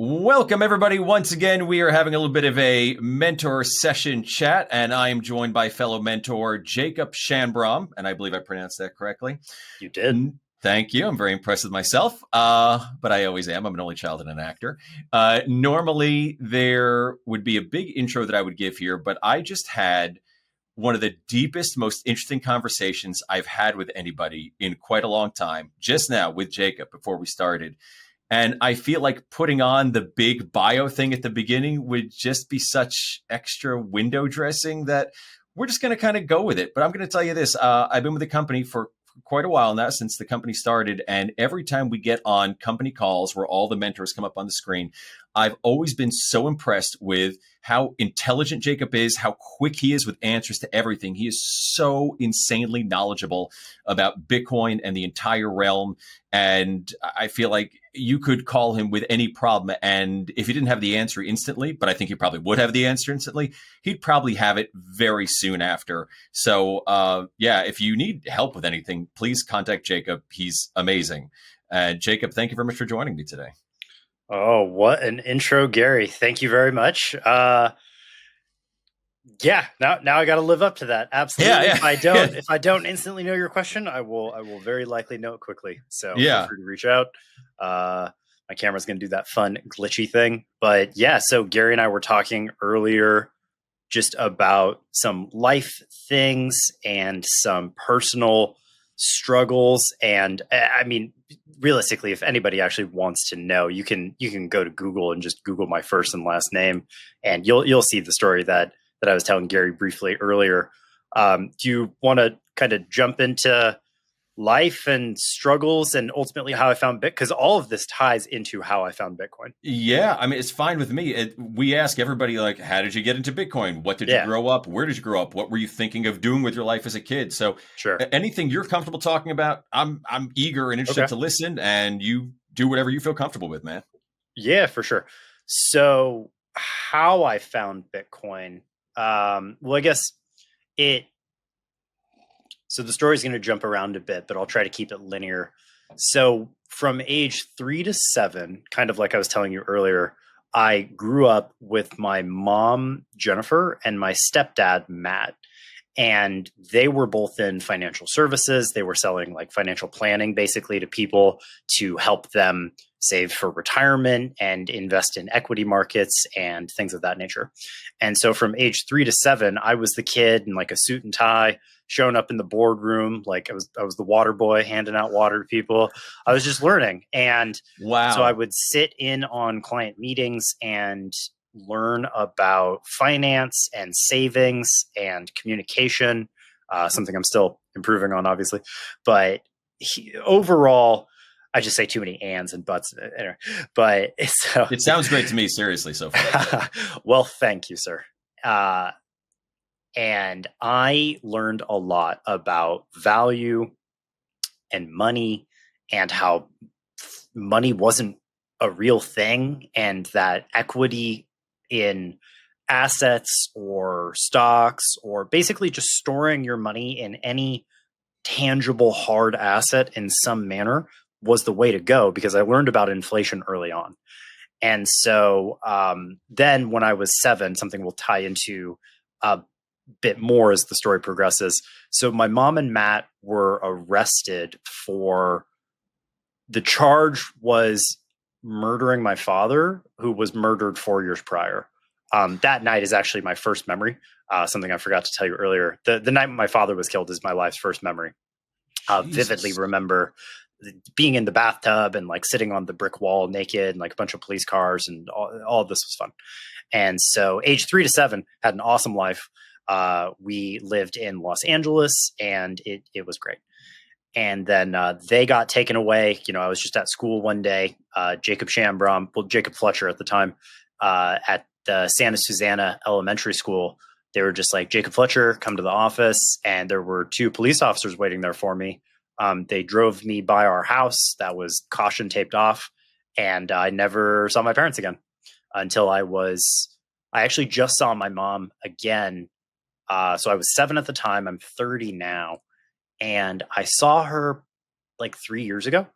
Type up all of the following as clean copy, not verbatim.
Welcome, everybody. Once again, we are having a little bit of a mentor session chat, and I am joined by fellow mentor Jacob Shanbrom, and I believe I pronounced that correctly. You did. Thank you. I'm very impressed with myself, but I always am. I'm an only child and an actor. Normally, there would be a big intro that I would give here, but I just had one of the deepest, most interesting conversations I've had with anybody in quite a long time, just now with Jacob before we started. And I feel like putting on the big bio thing at the beginning would just be such extra window dressing that we're just going to kind of go with it. But I'm going to tell you this. I've been with the company for quite a while now, since the company started. And every time we get on company calls where all the mentors come up on the screen, I've always been so impressed with how intelligent Jacob is, how quick he is with answers to everything. He is so insanely knowledgeable about Bitcoin and the entire realm. And I feel like you could call him with any problem. And if he didn't have the answer instantly, but I think he probably would have the answer instantly, he'd probably have it very soon after. So, yeah, if you need help with anything, please contact Jacob. He's amazing. Jacob, thank you very much for joining me today. Oh, what an intro, Gary. Thank you very much. Yeah, now I got to live up to that. Absolutely. Yeah. If I don't instantly know your question, I will very likely know it quickly. So Yeah. feel free to reach out. My camera's going to do that fun glitchy thing. But yeah, so Gary and I were talking earlier just about some life things and some personal struggles. And I mean, realistically, if anybody actually wants to know, you can go to Google and just Google my first and last name, and you'll see the story that I was telling Gary briefly earlier. Do you want to kind of jump into life and struggles and ultimately how I found Bitcoin? Because all of this ties into how I found Bitcoin. Yeah, I mean, it's fine with me. We ask everybody, like, how did you get into Bitcoin? What did you grow up? Where did you grow up? What were you thinking of doing with your life as a kid? So Sure. Anything you're comfortable talking about, I'm eager and interested to listen, and you do whatever you feel comfortable with, man. Yeah, for sure. So how I found Bitcoin, well, I guess so the story's going to jump around a bit, but I'll try to keep it linear. So from age 3 to 7, kind of like I was telling you earlier, I grew up with my mom, Jennifer, and my stepdad, Matt. And they were both in financial services. They were selling like financial planning basically to people to help them save for retirement and invest in equity markets and things of that nature. And so from age 3 to 7, I was the kid in like a suit and tie, showing up in the boardroom. Like I was the water boy handing out water to people. I was just learning. And wow. So I would sit in on client meetings and learn about finance and savings and communication, something I'm still improving on, obviously. But overall, I just say too many ands and buts. Anyway, but so it sounds great to me, seriously, so far. Well, thank you, sir. And I learned a lot about value and money and how money wasn't a real thing, and that equity in assets or stocks or basically just storing your money in any tangible hard asset in some manner was the way to go, because I learned about inflation early on. And so then when I was 7, something will tie into a bit more as the story progresses. So my mom and Matt were arrested for, the charge was murdering my father, who was murdered 4 years prior. That night is actually my first memory. Something I forgot to tell you earlier. The night my father was killed is my life's first memory. Vividly remember being in the bathtub and like sitting on the brick wall naked and like a bunch of police cars, and all of this was fun. And so age 3 to 7 had an awesome life. We lived in Los Angeles, and it was great. And then they got taken away. You know, I was just at school one day. Jacob Shanbrom, well, Jacob Fletcher at the time, at the Santa Susana Elementary School, they were just like, Jacob Fletcher, come to the office. And there were 2 police officers waiting there for me. They drove me by our house that was caution taped off, and I never saw my parents again until I actually just saw my mom again. So I was 7 at the time. I'm 30 now. And I saw her like 3 years ago.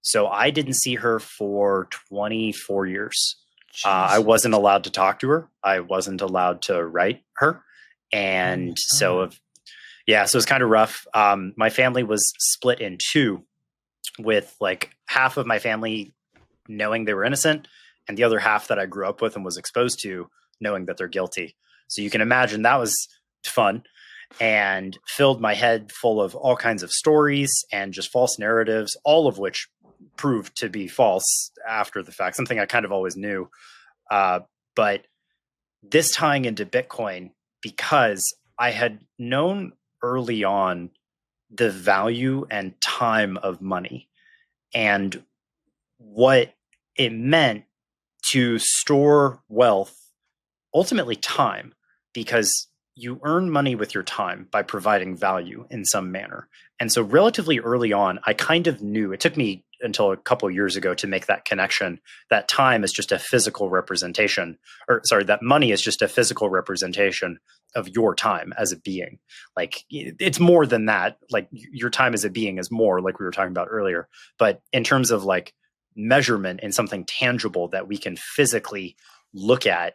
So I didn't see her for 24 years. I Jesus. wasn't allowed to talk to her. I wasn't allowed to write her. Oh And my so, God. so it's kind of rough. My family was split in two, with like half of my family knowing they were innocent, and the other half that I grew up with and was exposed to knowing that they're guilty. So you can imagine that was fun and filled my head full of all kinds of stories and just false narratives, all of which proved to be false after the fact, something I kind of always knew. But this tying into Bitcoin, because I had known early on the value and time of money and what it meant to store wealth, ultimately time, because you earn money with your time by providing value in some manner. And so relatively early on, I kind of knew, it took me until a couple of years ago to make that connection, that time is just a physical representation, or sorry, that money is just a physical representation of your time as a being. Like it's more than that. Like your time as a being is more, like we were talking about earlier. But in terms of like measurement in something tangible that we can physically look at,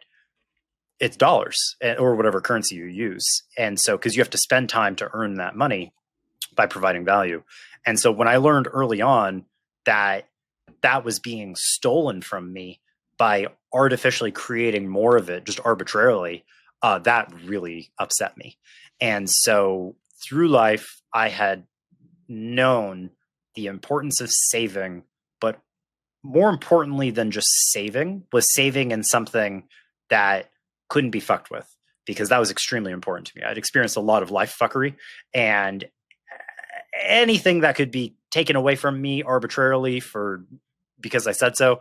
it's dollars or whatever currency you use. And so, because you have to spend time to earn that money by providing value. And so when I learned early on that that was being stolen from me by artificially creating more of it just arbitrarily, that really upset me. And so through life, I had known the importance of saving, but more importantly than just saving was saving in something that couldn't be fucked with, because that was extremely important to me. I'd experienced a lot of life fuckery, and anything that could be taken away from me arbitrarily for because I said so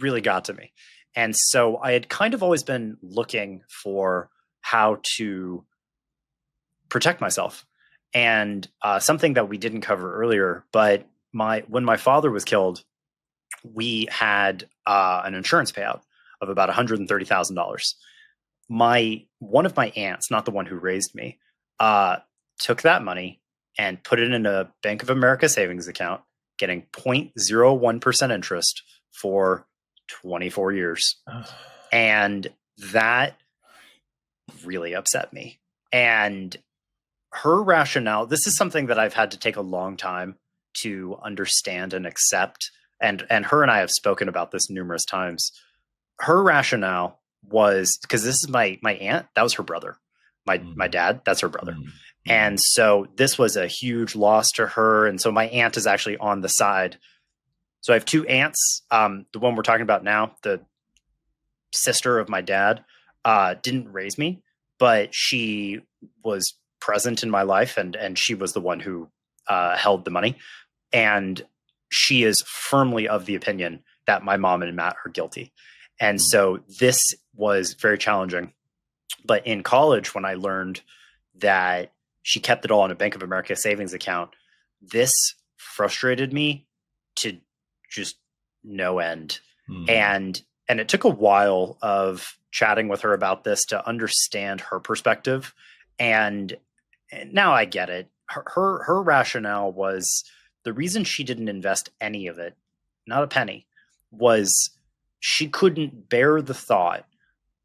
really got to me. And so I had kind of always been looking for how to protect myself. And something that we didn't cover earlier, but when my father was killed, we had an insurance payout of about $130,000. One of my aunts, not the one who raised me, took that money and put it in a Bank of America savings account, getting 0.01% interest for 24 years. And that really upset me. And her rationale, this is something that I've had to take a long time to understand and accept. And her and I have spoken about this numerous times. Her rationale was, because this is my aunt, that was her brother. My dad, that's her brother. And so this was a huge loss to her. And so my aunt is actually on the side. So I have two aunts. The one we're talking about now, the sister of my dad, didn't raise me, but she was present in my life, and she was the one who held the money. And she is firmly of the opinion that my mom and Matt are guilty. And so this was very challenging. But in college, when I learned that she kept it all in a Bank of America savings account, this frustrated me to just no end. And it took a while of chatting with her about this to understand her perspective. And now I get it. Her rationale was, the reason she didn't invest any of it, not a penny, was she couldn't bear the thought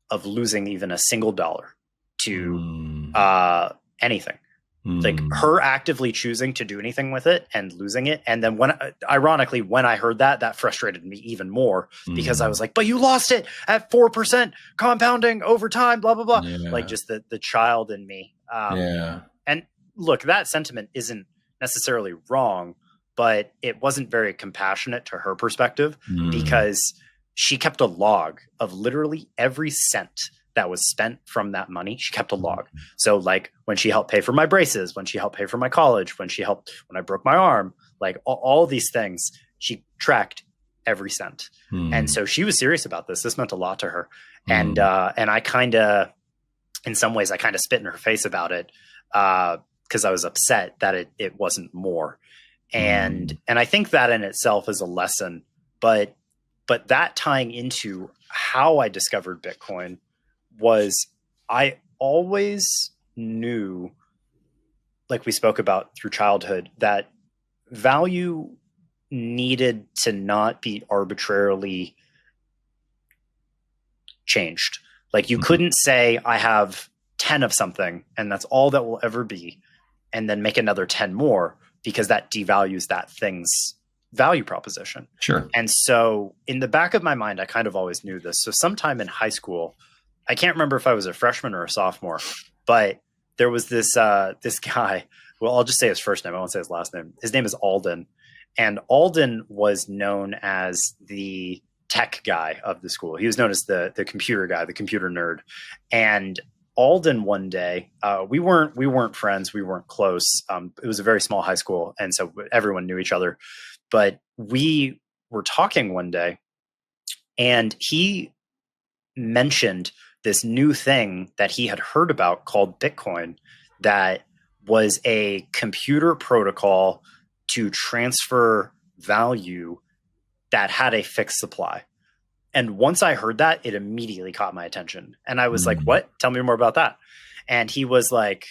of losing even a single dollar to anything. Like her actively choosing to do anything with it and losing it. And then ironically, when I heard that, that frustrated me even more, because I was like, but you lost it at 4% compounding over time, blah, blah, blah. Yeah. Like just the child in me. And look, that sentiment isn't necessarily wrong, but it wasn't very compassionate to her perspective, because she kept a log of literally every cent that was spent from that money. She kept a log. So like when she helped pay for my braces, when she helped pay for my college, when I broke my arm, like all these things, she tracked every cent. And so she was serious about this. This meant a lot to her. And I kind of, in some ways, I kind of spit in her face about it, because I was upset that it wasn't more. And I think that in itself is a lesson, but that tying into how I discovered Bitcoin was, I always knew, like we spoke about through childhood, that value needed to not be arbitrarily changed. Like you couldn't say I have 10 of something and that's all that will ever be, and then make another 10 more, because that devalues that thing's value proposition. Sure. And so in the back of my mind, I kind of always knew this. So sometime in high school, I can't remember if I was a freshman or a sophomore, but there was this guy. Well, I'll just say his first name. I won't say his last name. His name is Alden. And Alden was known as the tech guy of the school. He was known as the computer guy, the computer nerd. And Alden one day, we weren't friends. We weren't close. It was a very small high school. And so everyone knew each other. But we were talking one day, and he mentioned this new thing that he had heard about called Bitcoin, that was a computer protocol to transfer value that had a fixed supply. And once I heard that, it immediately caught my attention. And I was like, what? Tell me more about that. And he was like,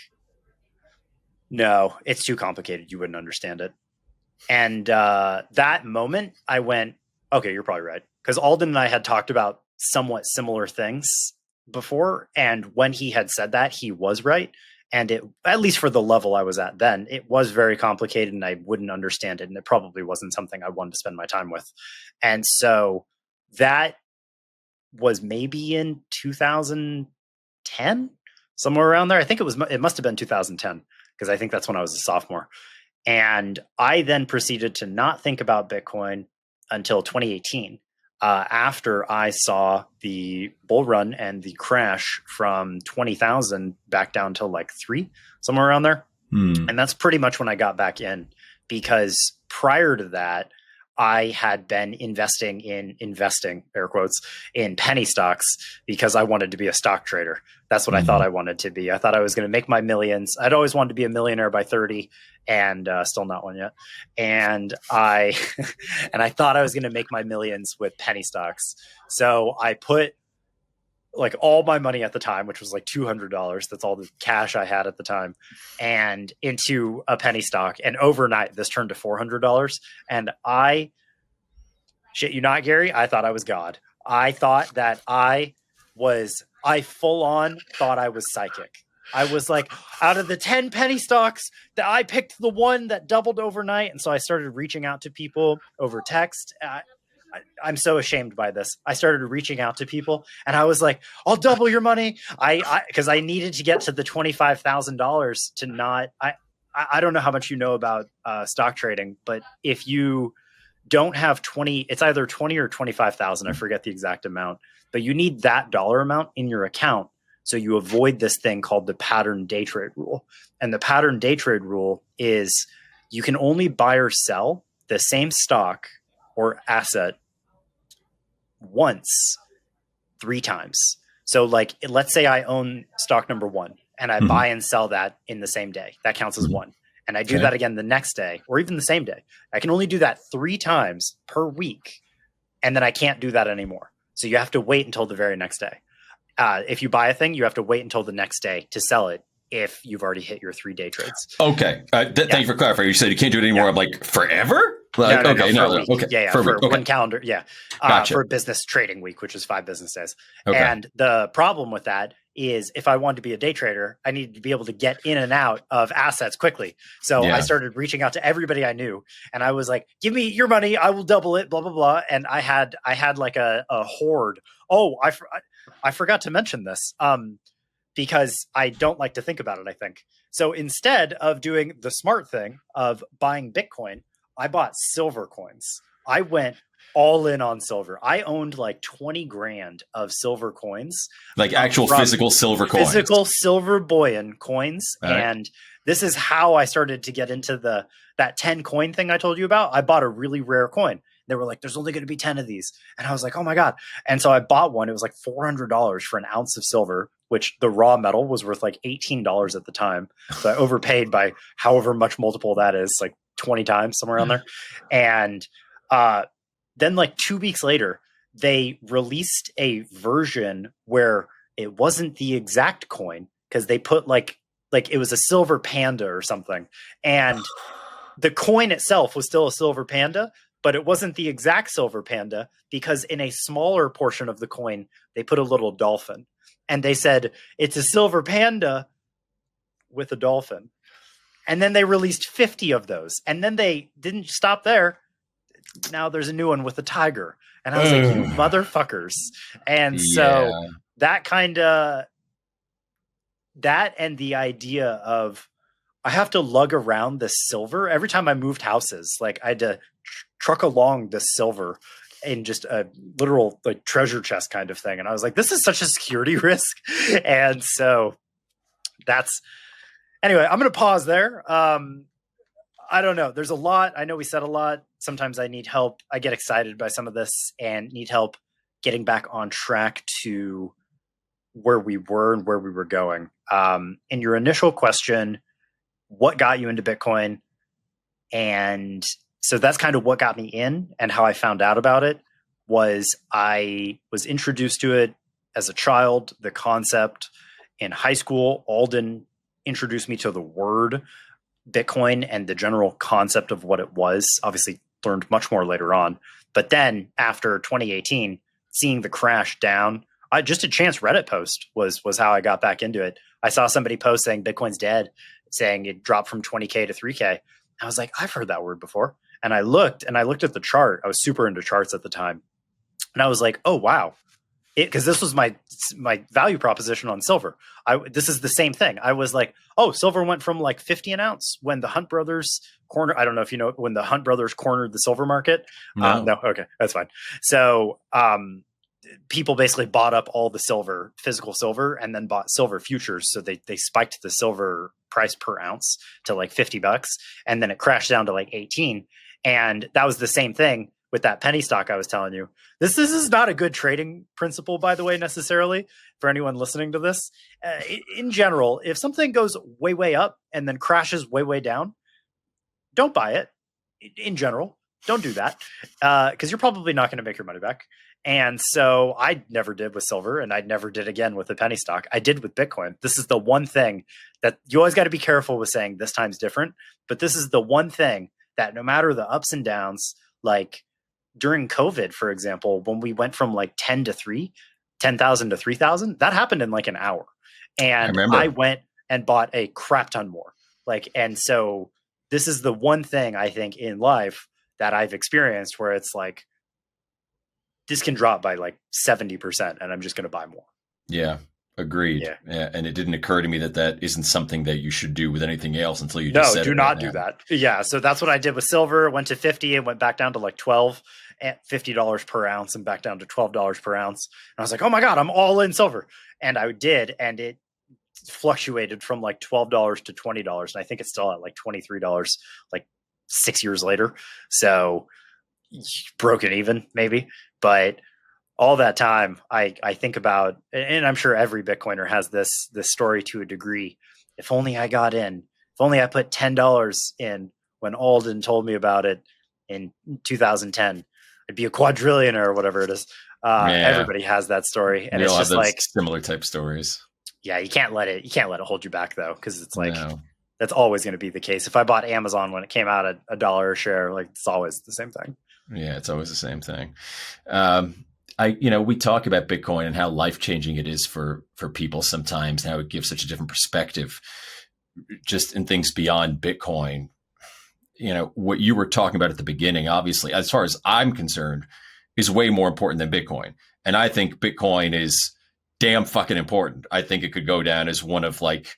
no, it's too complicated. You wouldn't understand it. And that moment I went, okay, you're probably right. Because Alden and I had talked about somewhat similar things before. And when he had said that, he was right. And it, at least for the level I was at then, it was very complicated and I wouldn't understand it. And it probably wasn't something I wanted to spend my time with. And so that was maybe in 2010, somewhere around there. I think it must have been 2010, because I think that's when I was a sophomore. And I then proceeded to not think about Bitcoin until 2018. After I saw the bull run and the crash from 20,000 back down to like 3, somewhere around there. And that's pretty much when I got back in, because prior to that, I had been investing, air quotes, in penny stocks, because I wanted to be a stock trader. That's what I thought I wanted to be. I thought I was going to make my millions. I'd always wanted to be a millionaire by 30, and still not one yet. And I thought I was going to make my millions with penny stocks. So I put like all my money at the time, which was like $200. That's all the cash I had at the time, and into a penny stock. And overnight, this turned to $400. And I, shit you not, Gary, I thought I was God. I thought that I full on thought I was psychic. I was like, out of the 10 penny stocks, that I picked the one that doubled overnight. And so I started reaching out to people over text. I'm so ashamed by this. I started reaching out to people and I was like, I'll double your money. Cause I needed to get to the $25,000 to not, I don't know how much you know about stock trading, but if you don't have 20, it's either 20 or 25,000. I forget the exact amount, but you need that dollar amount in your account. So you avoid this thing called the pattern day trade rule. And the pattern day trade rule is you can only buy or sell the same stock or asset once 3 times. So like, let's say I own stock number 1 and I buy and sell that in the same day. That counts as 1. And I do that again the next day or even the same day. I can only do that 3 times per week. And then I can't do that anymore. So you have to wait until the very next day. If you buy a thing, you have to wait until the next day to sell it if you've already hit your 3-day trades. Okay. Thank you for clarifying. You said you can't do it anymore. I'm like, forever? Like, No, okay. Okay. Yeah. For one calendar. Yeah. Gotcha. For business trading week, which is 5 business days. Okay. And the problem with that is if I wanted to be a day trader, I needed to be able to get in and out of assets quickly. So I started reaching out to everybody I knew and I was like, give me your money. I will double it, blah, blah, blah. And I had like a hoard. Oh, I forgot to mention this because I don't like to think about it, I think. So instead of doing the smart thing of buying Bitcoin, I bought silver coins. I went all in on silver. I owned like 20 grand of silver coins. Like actual physical silver coins. Physical silver bullion coins. Right. And this is how I started to get into that 10 coin thing I told you about. I bought a really rare coin. They were like, there's only going to be 10 of these. And I was like, oh my God. And so I bought one. It was like $400 for an ounce of silver, which the raw metal was worth like $18 at the time. So I overpaid by however much multiple that is, like 20 times, somewhere around there. And then like 2 weeks later, they released a version where it wasn't the exact coin because they put like it was a silver panda or something. And the coin itself was still a silver panda, but it wasn't the exact silver panda, because in a smaller portion of the coin, they put a little dolphin. And they said, it's a silver panda with a dolphin. And then they released 50 of those. And then they didn't stop there. Now there's a new one with a tiger. And I was like, you motherfuckers. And so that kind of, that and the idea of, I have to lug around this silver every time I moved houses. Like I had to truck along this silver in just a literal like treasure chest kind of thing. And I was like, this is such a security risk. And so that's, anyway, I'm going to pause there. I don't know. There's a lot. I know we said a lot. Sometimes I need help. I get excited by some of this and need help getting back on track to where we were and where we were going. In your initial question, what got you into Bitcoin? And so that's kind of what got me in, and how I found out about it was I was introduced to it as a child, the concept in high school. Alden introduced me to the word Bitcoin and the general concept of what it was. Obviously learned much more later on. But then after 2018, seeing the crash down, just a chance Reddit post was how I got back into it. I saw somebody post saying Bitcoin's dead, saying it dropped from 20K to 3K. I was like, I've heard that word before. And I looked at the chart. I was super into charts at the time. And I was like, oh, wow. Because this was my value proposition on silver. This is the same thing. I was like, oh, silver went from like 50 an ounce when the Hunt brothers I don't know if you know, when the Hunt brothers cornered the silver market. No. Okay, that's fine. So people basically bought up all the silver, physical silver, and then bought silver futures. So they spiked the silver price per ounce to like $50, and then it crashed down to like 18. And that was the same thing with that penny stock I was telling you. This is not a good trading principle, by the way, necessarily for anyone listening to this. In general, if something goes way, way up and then crashes way, way down, don't buy it. In general, don't do that, because you're probably not going to make your money back. And so I never did with silver, and I never did again with the penny stock. I did with Bitcoin. This is the one thing that you always got to be careful with saying this time's different. But this is the one thing that no matter the ups and downs, like during COVID, for example, when we went from like 10,000 to 3,000, that happened in like an hour. And I went and bought a crap ton more. And so this is the one thing I think in life that I've experienced where it's like, this can drop by like 70% and I'm just going to buy more. Yeah. Agreed. Yeah. And it didn't occur to me that isn't something that you should do with anything else until you just said it. No, do not do that. Yeah. So that's what I did with silver. It went to 50 and went back down to like 12 at $50 per ounce and back down to $12 per ounce. And I was like, oh my God, I'm all in silver. And I did. And it fluctuated from like $12 to $20. And I think it's still at like $23, like 6 years later. So broken even maybe. But all that time, I think about, and I'm sure every Bitcoiner has this story to a degree. If only I got in. If only I put $10 in when Alden told me about it in 2010, I'd be a quadrillionaire or whatever it is. Everybody has that story, and it's just like similar type stories. Yeah, you can't let it hold you back though, because it's like that's always going to be the case. If I bought Amazon when it came out at $1 a share, like it's always the same thing. Yeah, it's always the same thing. We talk about Bitcoin and how life-changing it is for people sometimes, and how it gives such a different perspective just in things beyond Bitcoin. What you were talking about at the beginning, obviously, as far as I'm concerned, is way more important than Bitcoin. And I think Bitcoin is damn fucking important. I think it could go down as one of like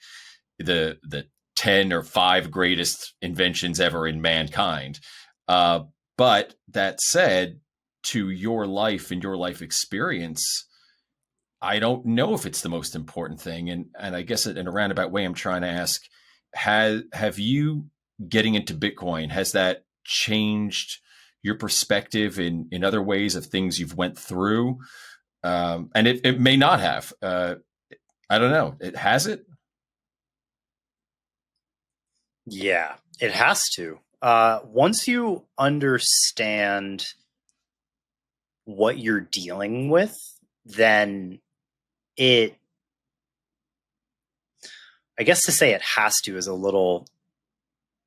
the 10 or 5 greatest inventions ever in mankind. But that said, to your life and your life experience, I don't know if it's the most important thing. And I guess in a roundabout way, I'm trying to ask, have you getting into Bitcoin, has that changed your perspective in other ways of things you've went through? And it may not have. I don't know. It has it? Yeah, it has to. Once you understand what you're dealing with, then I guess to say it has to is a little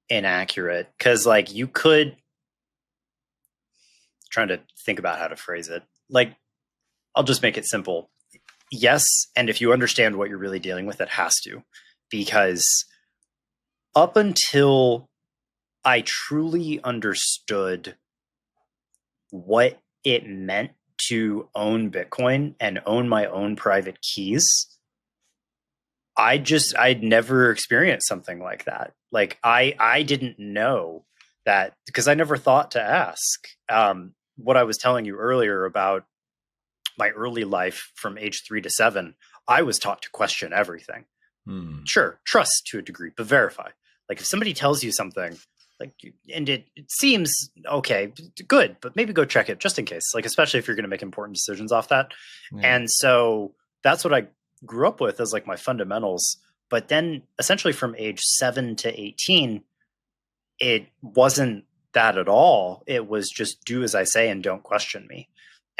inaccurate, because like you could trying to think about how to phrase it. Like, I'll just make it simple. Yes, and if you understand what you're really dealing with, it has to. Because up until I truly understood what it meant to own Bitcoin and own my own private keys, I'd never experienced something like that. Like I didn't know that, because I never thought to ask. What I was telling you earlier about my early life from age 3 to 7, I was taught to question everything. Sure, trust to a degree, but verify. Like if somebody tells you something, like, and it seems okay, good, but maybe go check it just in case. Like especially if you're going to make important decisions off that. Yeah. And so that's what I grew up with as like my fundamentals. But then essentially from age 7 to 18, it wasn't that at all. It was just do as I say and don't question me.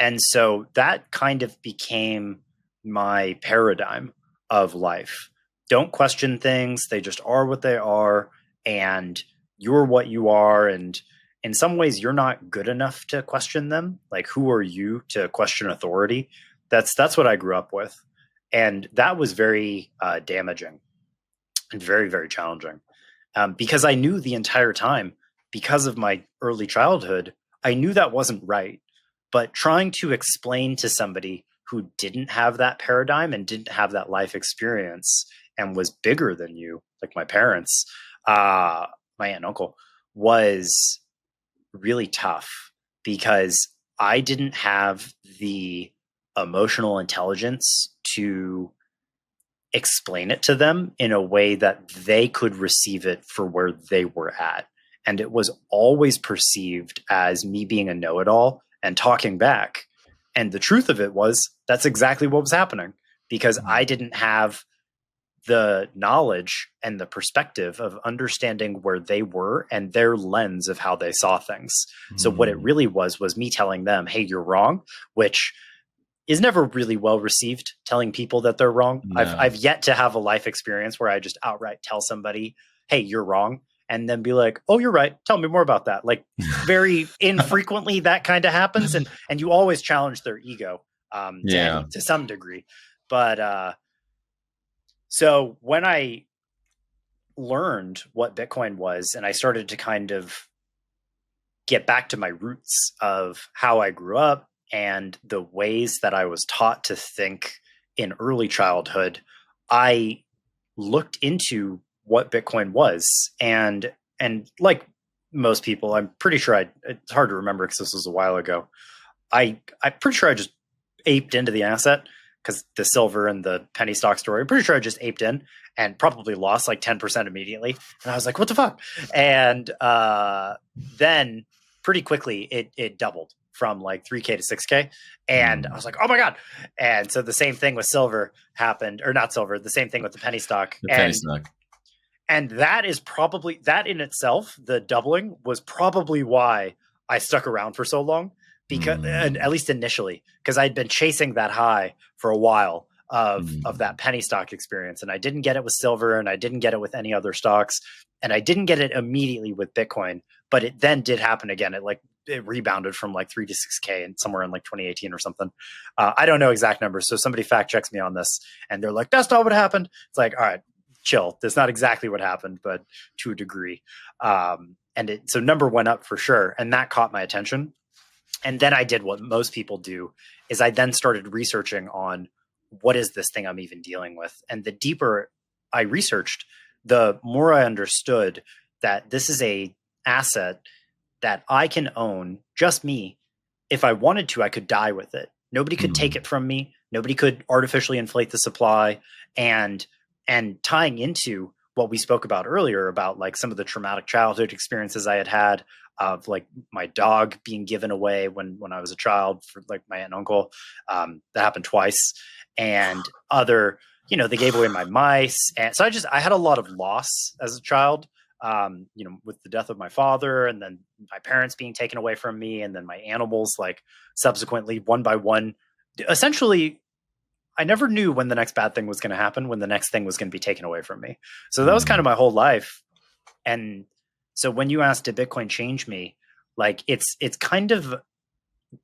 And so that kind of became my paradigm of life. Don't question things. They just are what they are. And you're what you are. And in some ways, you're not good enough to question them. Like, who are you to question authority? That's what I grew up with. And that was very damaging and very, very challenging. Because I knew the entire time, because of my early childhood, I knew that wasn't right. But trying to explain to somebody who didn't have that paradigm and didn't have that life experience and was bigger than you, like my parents, my aunt and uncle, was really tough, because I didn't have the emotional intelligence to explain it to them in a way that they could receive it for where they were at. And it was always perceived as me being a know-it-all and talking back. And the truth of it was that's exactly what was happening, because I didn't have the knowledge and the perspective of understanding where they were and their lens of how they saw things. So what it really was me telling them, hey, you're wrong, which is never really well received, telling people that they're wrong. No. I've yet to have a life experience where I just outright tell somebody, hey, you're wrong, and then be like, oh, you're right, tell me more about that. Like very infrequently that kind of happens, and you always challenge their ego to some degree. But so when I learned what Bitcoin was and I started to kind of get back to my roots of how I grew up and the ways that I was taught to think in early childhood, I looked into what Bitcoin was. And like most people, I'm pretty sure it's hard to remember because this was a while ago. I'm pretty sure I just aped into the asset, because the silver and the penny stock story, I'm pretty sure I just aped in and probably lost like 10% immediately. And I was like, what the fuck? And then pretty quickly it doubled from like 3K to 6K. And I was like, oh my God. And so the same thing with silver happened, or not silver, the same thing with the penny stock. And that is probably, that in itself, the doubling was probably why I stuck around for so long. Because and at least initially, because I'd been chasing that high for a while of that penny stock experience, and I didn't get it with silver, and I didn't get it with any other stocks, and I didn't get it immediately with Bitcoin, but it then did happen again. It rebounded from like 3 to 6K and somewhere in like 2018 or something. I don't know exact numbers, so somebody fact checks me on this, and they're like, "That's not what happened." It's like, all right, chill. That's not exactly what happened, but to a degree. So number went up for sure, and that caught my attention. And then I did what most people do, is I then started researching on what is this thing I'm even dealing with. And the deeper I researched, the more I understood that this is a asset that I can own, just me. If I wanted to, I could die with it. Nobody could take it from me. Nobody could artificially inflate the supply. And tying into what we spoke about earlier about like some of the traumatic childhood experiences I had of like my dog being given away when I was a child for like my aunt and uncle. That happened twice. And other, they gave away my mice. And so I had a lot of loss as a child, with the death of my father and then my parents being taken away from me. And then my animals, like subsequently one by one, essentially I never knew when the next bad thing was going to happen, when the next thing was going to be taken away from me. So that was kind of my whole life. And so when you asked, did Bitcoin change me? Like it's kind of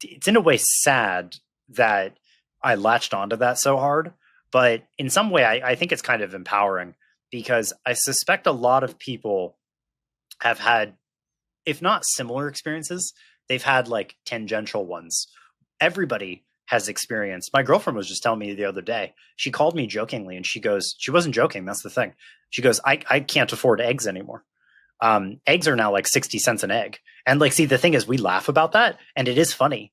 it's in a way sad that I latched onto that so hard, but in some way, I think it's kind of empowering because I suspect a lot of people have had, if not similar experiences, they've had like tangential ones. Everybody has experienced. My girlfriend was just telling me the other day, she called me jokingly and she goes, she wasn't joking. That's the thing. She goes, I can't afford eggs anymore. Eggs are now like 60 cents an egg. And like, see, the thing is, we laugh about that and it is funny,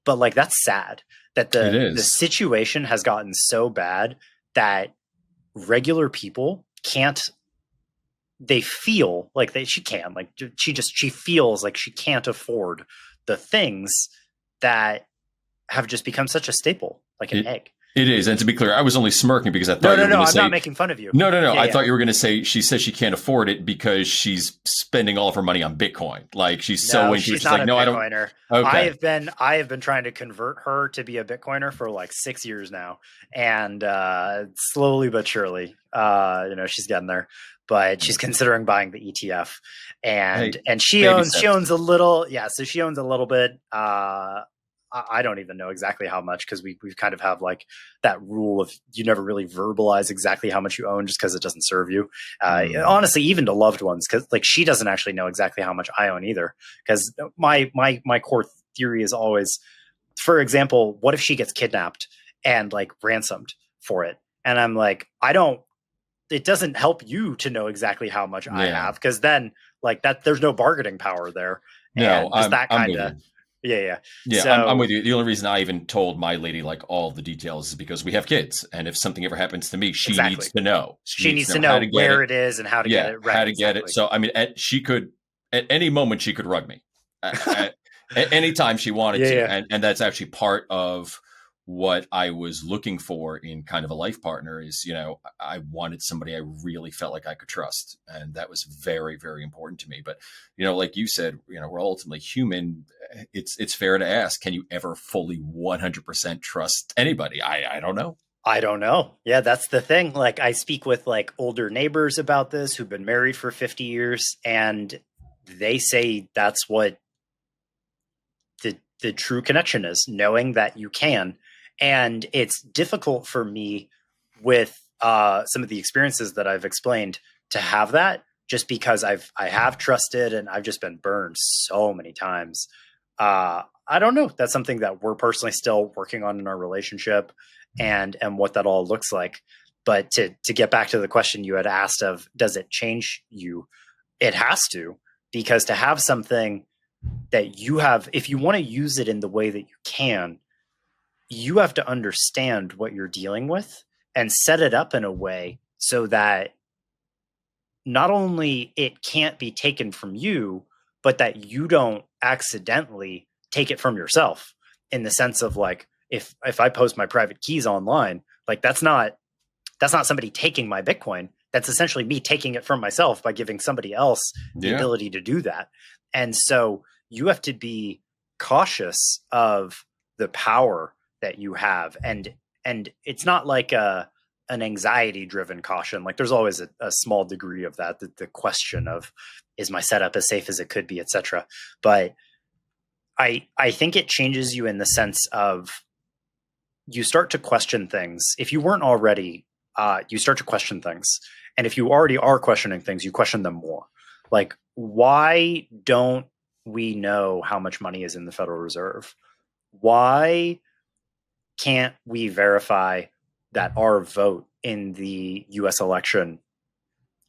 but like, that's sad that It the is. situation has gotten so bad that regular people can't, they feel like she can, like she feels like she can't afford the things that have just become such a staple, like an It egg. it is. And to be clear, I was only smirking because I No, thought you no, were no. going to I'm not say making fun of you. no, no, no. Yeah, I yeah. thought you were going to say she says she can't afford it because she's spending all of her money on Bitcoin. Like she's so No, into it. she's She's not like, a no, I don't. Bitcoiner. Okay. I have been trying to convert her to be a Bitcoiner for like 6 years now, and slowly but surely, she's getting there. But she's considering buying the ETF, and Hey, she baby owns steps. a little, yeah. So she owns a little bit. I don't even know exactly how much because we kind of have like that rule of you never really verbalize exactly how much you own just because it doesn't serve you. Honestly, even to loved ones, because like she doesn't actually know exactly how much I own either. Because my core theory is always, for example, what if she gets kidnapped and like ransomed for it? And I'm like, I don't. It doesn't help you to know exactly how much I Yeah. have because then like that there's no bargaining power there, No, and just that I'm kind with of you. yeah, yeah. Yeah, I'm with So you. The only reason I even told my lady like all the details is because we have kids, and if something ever happens to me, she needs exactly. to know. She She needs needs to to know how know to get where it. it is and how to get Yeah, it right. how to get it. Exactly. So I mean, she could at any moment she could rug me at any time she wanted Yeah, to, yeah. and that's actually part of what I was looking for in kind of a life partner is, I wanted somebody I really felt like I could trust. And that was very, very important to me. But, like you said, we're ultimately human. It's fair to ask, can you ever fully 100% trust anybody? I don't know. I don't know. Yeah, that's the thing. Like I speak with like older neighbors about this who've been married for 50 years and they say that's what the true connection is, knowing that you can. And it's difficult for me with some of the experiences that I've explained to have that just because I have trusted and I've just been burned so many times. I don't know. That's something that we're personally still working on in our relationship and what that all looks like. But to get back to the question you had asked of does it change you? It has to, because to have something that you have, if you want to use it in the way that you can, you have to understand what you're dealing with and set it up in a way so that not only it can't be taken from you, but that you don't accidentally take it from yourself in the sense of like, if I post my private keys online, like that's not somebody taking my Bitcoin. That's essentially me taking it from myself by giving somebody else the Yeah. ability to do that. And so you have to be cautious of the power that you have. And it's not like an anxiety driven caution. Like there's always a small degree of that, the question of is my setup as safe as it could be, etc. But I think it changes you in the sense of you start to question things. If you weren't already, you start to question things. And if you already are questioning things, you question them more. Like, why don't we know how much money is in the Federal Reserve? Why can't we verify that our vote in the US election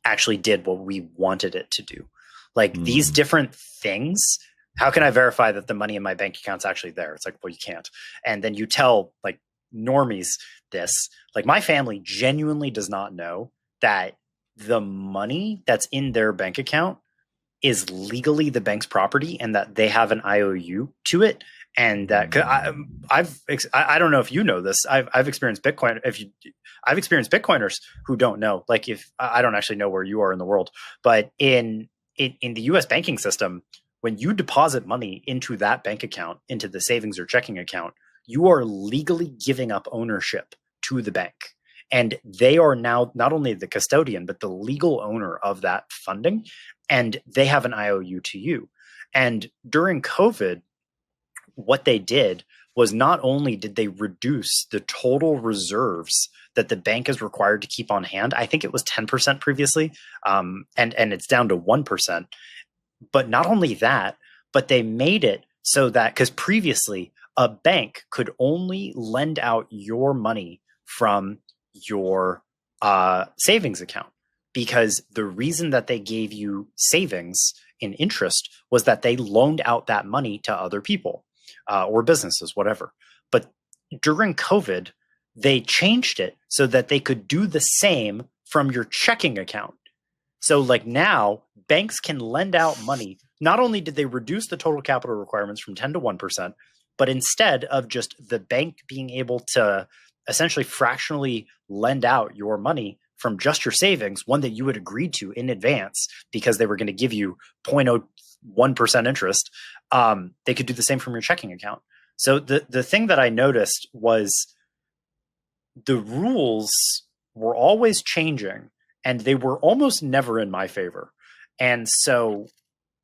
actually did what we wanted it to do? Like these different things, how can I verify that the money in my bank account's actually there? It's like, well, you can't. And then you tell like normies this, like my family genuinely does not know that the money that's in their bank account is legally the bank's property and that they have an IOU to it. And that I don't know if you know this. I've experienced Bitcoin. I've experienced Bitcoiners who don't know. Like if I don't actually know where you are in the world, but in the U.S. banking system, when you deposit money into that bank account, into the savings or checking account, you are legally giving up ownership to the bank. And they are now not only the custodian, but the legal owner of that funding. And they have an IOU to you. And during COVID, what they did was not only did they reduce the total reserves that the bank is required to keep on hand. I think it was 10% previously, and it's down to 1%. But not only that, but they made it so that, because previously a bank could only lend out your money from your savings account, because the reason that they gave you savings in interest was that they loaned out that money to other people or businesses, whatever. But during COVID, they changed it so that they could do the same from your checking account. So like now banks can lend out money. Not only did they reduce the total capital requirements from 10 to 1%, but instead of just the bank being able to essentially fractionally lend out your money from just your savings, one that you had agreed to in advance because they were going to give you 0.01% interest, they could do the same from your checking account. So the thing that I noticed was the rules were always changing, and they were almost never in my favor. And so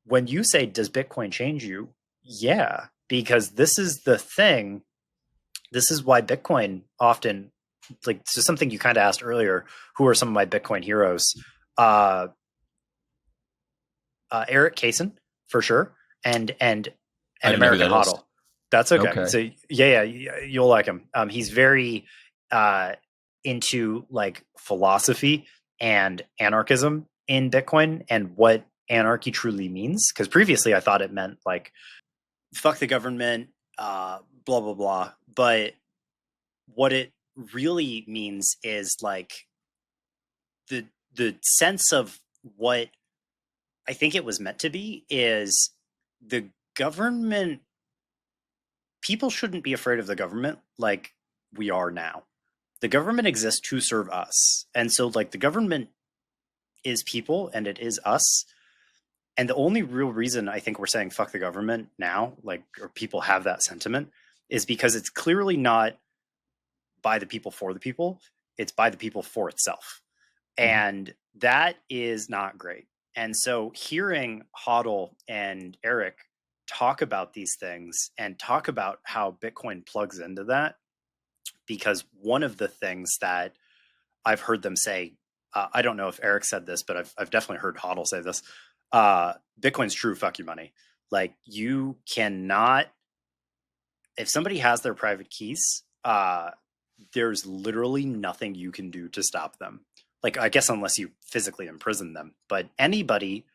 when you say, does Bitcoin change you? Yeah, because this is the thing. This is why Bitcoin often, like, so something you kind of asked earlier, who are some of my Bitcoin heroes? Eric Kaysen, for sure. And American HODL. That's okay. So yeah, you'll like him. He's very into like philosophy and anarchism in Bitcoin and what anarchy truly means. Because previously I thought it meant like fuck the government, blah blah blah. But what it really means is like the sense of what I think it was meant to be is the government. People shouldn't be afraid of the government like we are now. The government exists to serve us. And so like the government is people and it is us. And the only real reason I think we're saying fuck the government now, like, or people have that sentiment, is because it's clearly not by the people for the people. It's by the people for itself. And that is not great. And so hearing HODL and Eric talk about these things and talk about how Bitcoin plugs into that, because one of the things that I've heard them say, I don't know if Eric said this, but I've definitely heard HODL say this, Bitcoin's true fuck you money. Like, you cannot, if somebody has their private keys, there's literally nothing you can do to stop them. Like, I guess unless you physically imprison them, but anybody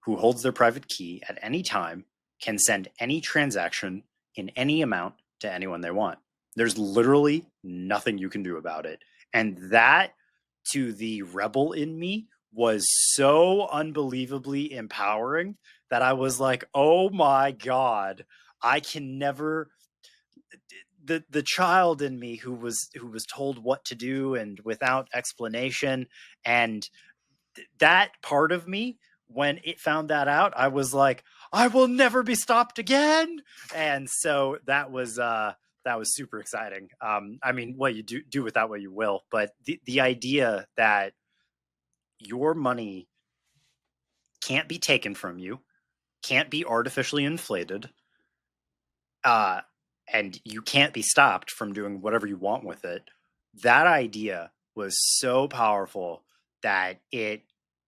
who holds their private key at any time can send any transaction in any amount to anyone they want. There's literally nothing you can do about it. And that, to the rebel in me, was so unbelievably empowering that I was like, oh my God, I can never, the child in me who was told what to do and without explanation, and that part of me, when it found that out, I was like, I will never be stopped again. And so that was super exciting. I mean, what you do with that what you will, but the idea that your money can't be taken from you, can't be artificially inflated, and you can't be stopped from doing whatever you want with it. That idea was so powerful that it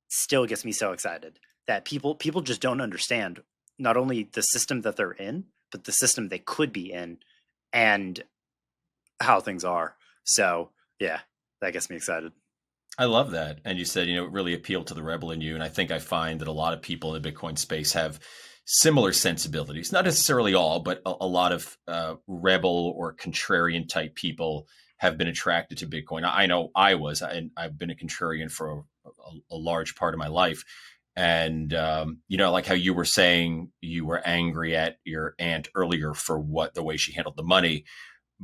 still gets me so excited that people just don't understand not only the system that they're in, but the system they could be in and how things are. So yeah, that gets me excited. I love that. And you said, it really appealed to the rebel in you. And I think I find that a lot of people in the Bitcoin space have similar sensibilities, not necessarily all, but a lot of rebel or contrarian type people have been attracted to Bitcoin. I know I was, and I've been a contrarian for a large part of my life. And, like how you were saying you were angry at your aunt earlier for the way she handled the money.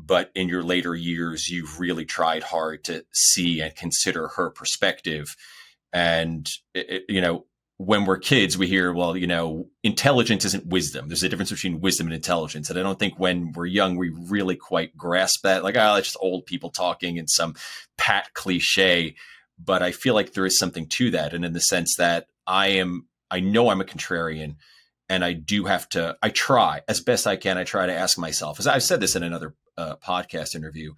But in your later years, you've really tried hard to see and consider her perspective. And, when we're kids, we hear, well, intelligence isn't wisdom. There's a difference between wisdom and intelligence. And I don't think when we're young, we really quite grasp that. Like, it's just old people talking and some pat cliche. But I feel like there is something to that. And in the sense that I know I'm a contrarian. and I do have to, I try as best I can. I try to ask myself, as I've said this in another podcast interview,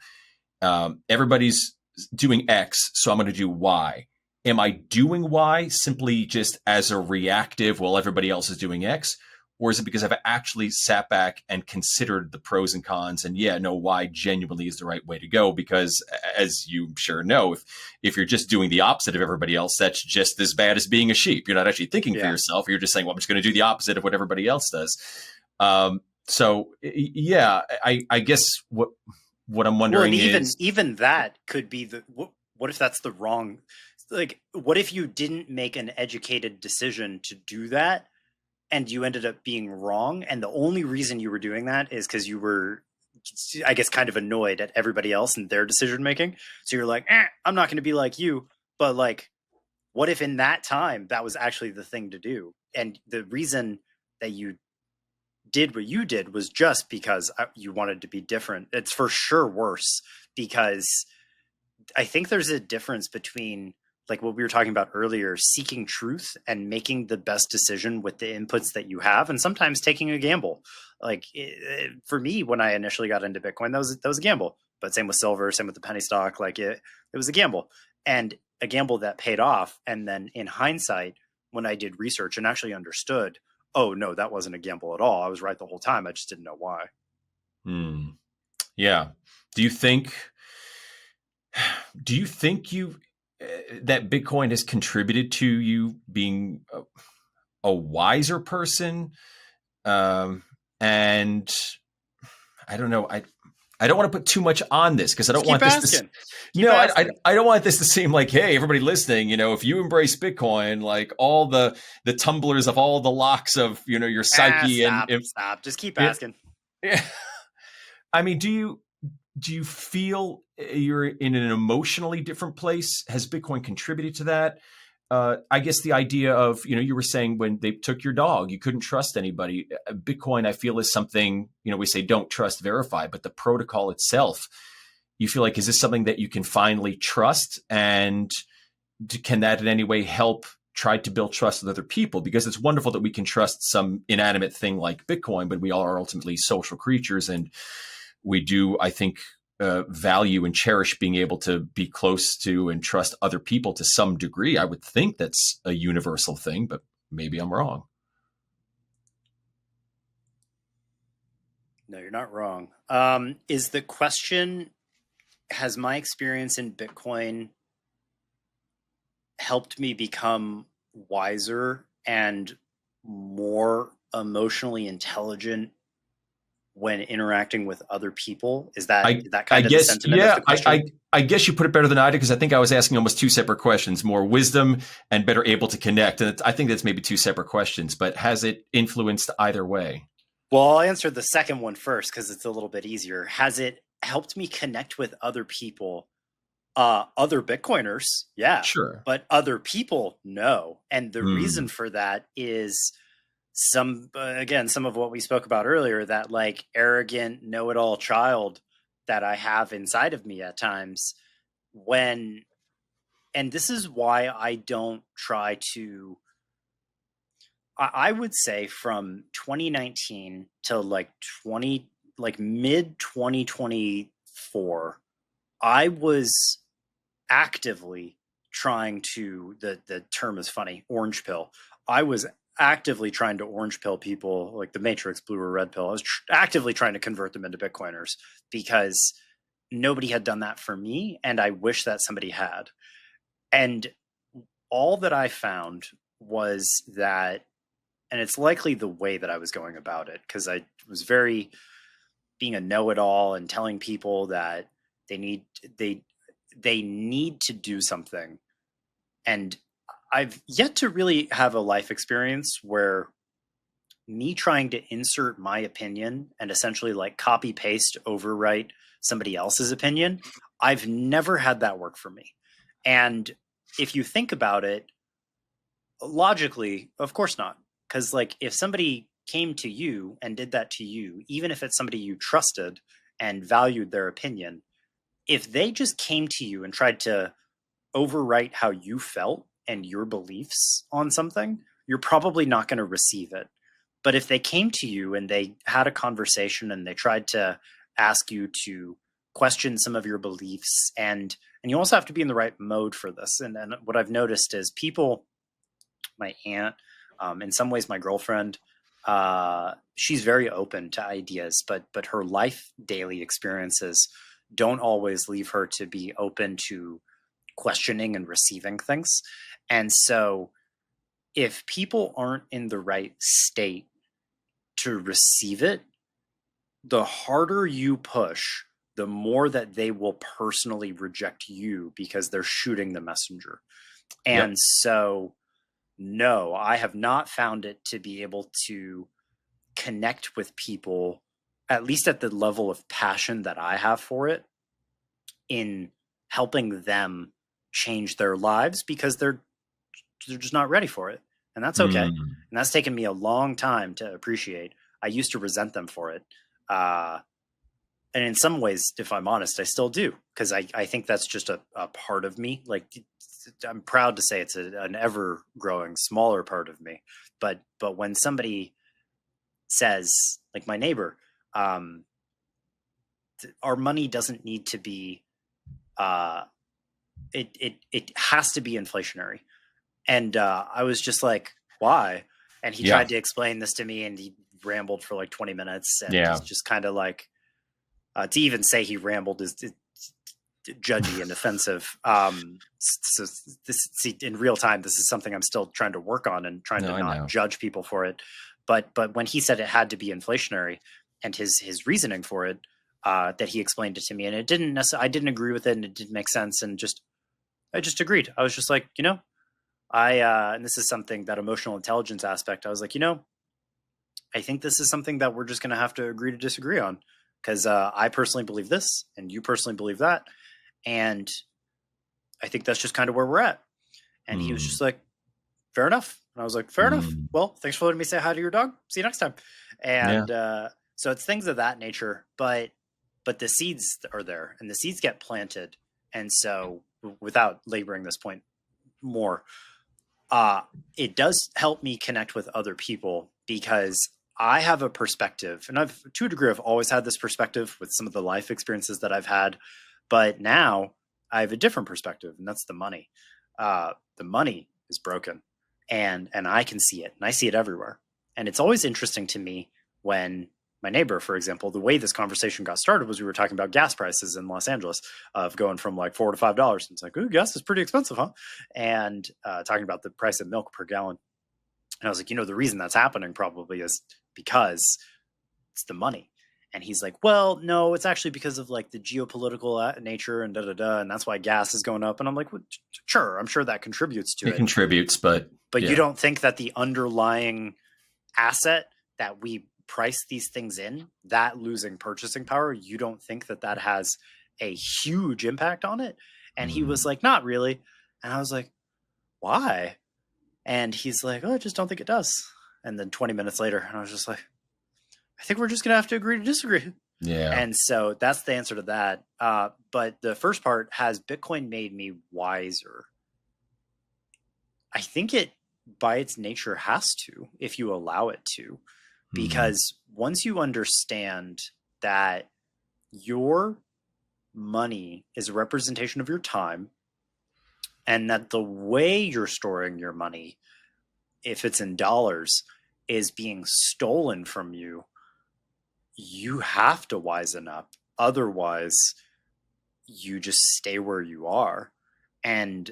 everybody's doing X, so I'm going to do Y. Am I doing Y simply just as a reactive while everybody else is doing X? Or is it because I've actually sat back and considered the pros and cons? And yeah, no, Y genuinely is the right way to go. Because as you sure know, if you're just doing the opposite of everybody else, that's just as bad as being a sheep. You're not actually thinking for yourself. You're just saying, well, I'm just going to do the opposite of what everybody else does. So yeah, I guess what I'm wondering is even that could be what if that's the wrong, like, what if you didn't make an educated decision to do that and you ended up being wrong, and the only reason you were doing that is because you were, I guess, kind of annoyed at everybody else and their decision making, so you're like, I'm not going to be like you. But like, what if in that time that was actually the thing to do, and the reason that you did what you did was just because you wanted to be different? It's for sure worse, because I think there's a difference between, like what we were talking about earlier, seeking truth and making the best decision with the inputs that you have, and sometimes taking a gamble. Like for me, when I initially got into Bitcoin, that was a gamble. But same with silver, same with the penny stock. Like it was a gamble, and a gamble that paid off. And then in hindsight, when I did research and actually understood, oh no, that wasn't a gamble at all. I was right the whole time. I just didn't know why. Yeah. Do you think that Bitcoin has contributed to you being a wiser person? And I don't know. I don't want to put too much on this because I don't want this to. I don't want this to seem like, hey, everybody listening, if you embrace Bitcoin, like all the tumblers of all the locks of your psyche stop. Just keep asking. Yeah. I mean, do you feel you're in an emotionally different place? Has Bitcoin contributed to that? I guess the idea of, you were saying when they took your dog, you couldn't trust anybody. Bitcoin, I feel, is something, we say don't trust, verify, but the protocol itself, you feel like, is this something that you can finally trust? And can that in any way help try to build trust with other people? Because it's wonderful that we can trust some inanimate thing like Bitcoin, but we all are ultimately social creatures. And we do, I think, value and cherish being able to be close to and trust other people to some degree. I would think that's a universal thing, but maybe I'm wrong. No, you're not wrong. Is the question, has my experience in Bitcoin helped me become wiser and more emotionally intelligent when interacting with other people? Is that kind of the sentiment of the question? I guess you put it better than I did, because I think I was asking almost two separate questions: more wisdom and better able to connect. And I think that's maybe two separate questions, but has it influenced either way? Well, I'll answer the second one first because it's a little bit easier. Has it helped me connect with other people? Other Bitcoiners, yeah. Sure. But other people, no. And the reason for that is some of what we spoke about earlier, that like arrogant know-it-all child that I have inside of me at times, and this is why I don't try to, I would say from 2019 to like mid 2024, I was actively trying to, the term is funny, orange pill. I was actively trying to orange pill people, like the Matrix, blue or red pill. I was actively trying to convert them into Bitcoiners because nobody had done that for me, and I wish that somebody had. And all that I found was that, and it's likely the way that I was going about it, because I was very being a know-it-all and telling people that they need to do something. And I've yet to really have a life experience where me trying to insert my opinion and essentially like copy paste overwrite somebody else's opinion, I've never had that work for me. And if you think about it logically, of course not. Because like if somebody came to you and did that to you, even if it's somebody you trusted and valued their opinion, if they just came to you and tried to overwrite how you felt and your beliefs on something, you're probably not going to receive it. But if they came to you and they had a conversation and they tried to ask you to question some of your beliefs, and you also have to be in the right mode for this. And what I've noticed is people, my aunt, in some ways my girlfriend, she's very open to ideas, but her life daily experiences don't always leave her to be open to questioning and receiving things. And so if people aren't in the right state to receive it, the harder you push, the more that they will personally reject you because they're shooting the messenger. Yep. And so, no, I have not found it to be able to connect with people, at least at the level of passion that I have for it, in helping them change their lives, because they're just not ready for it. And that's okay. Mm. And that's taken me a long time to appreciate. I used to resent them for it. And in some ways, if I'm honest, I still do, because I think that's just a part of me. Like, I'm proud to say it's an ever growing smaller part of me. But when somebody says, like my neighbor, our money doesn't need to be, it has to be inflationary. And I was just like, why? And he tried to explain this to me, and he rambled for like 20 minutes. And he's just kind of like, to even say he rambled is judgy and offensive. So see, in real time, this is something I'm still trying to work on and trying to not judge people for it. But when he said it had to be inflationary, and his reasoning for it, that he explained it to me, and it didn't necessarily, I didn't agree with it, and it didn't make sense, and I just agreed. I was just like, and this is something, that emotional intelligence aspect, I was like, I think this is something that we're just going to have to agree to disagree on, because I personally believe this and you personally believe that. And I think that's just kind of where we're at. And he was just like, fair enough. And I was like, fair enough. Well, thanks for letting me say hi to your dog. See you next time. And so it's things of that nature, but the seeds are there, and the seeds get planted. And so, without laboring this point more, it does help me connect with other people, because I have a perspective, and I've, to a degree, I've always had this perspective with some of the life experiences that I've had, but now I have a different perspective, and that's the money. The money is broken, and I can see it, and I see it everywhere. And it's always interesting to me when my neighbor, for example, the way this conversation got started was we were talking about gas prices in Los Angeles, of going from like $4 to $5. And it's like, ooh, gas is pretty expensive, huh? And talking about the price of milk per gallon. And I was like, the reason that's happening probably is because it's the money. And he's like, well, no, it's actually because of like the geopolitical nature and and that's why gas is going up. And I'm like, well, sure, I'm sure that contributes to it. It contributes, but you don't think that the underlying asset that we price these things in, that losing purchasing power, you don't think that has a huge impact on it? And he was like, not really. And I was like, why? And he's like, oh, I just don't think it does. And then 20 minutes later, and I was just like, I think we're just going to have to agree to disagree. Yeah. And so that's the answer to that. But the first part, has Bitcoin made me wiser? I think it, by its nature, has to, if you allow it to. Because once you understand that your money is a representation of your time, and that the way you're storing your money, if it's in dollars, is being stolen from you, you have to wisen up. Otherwise, you just stay where you are. And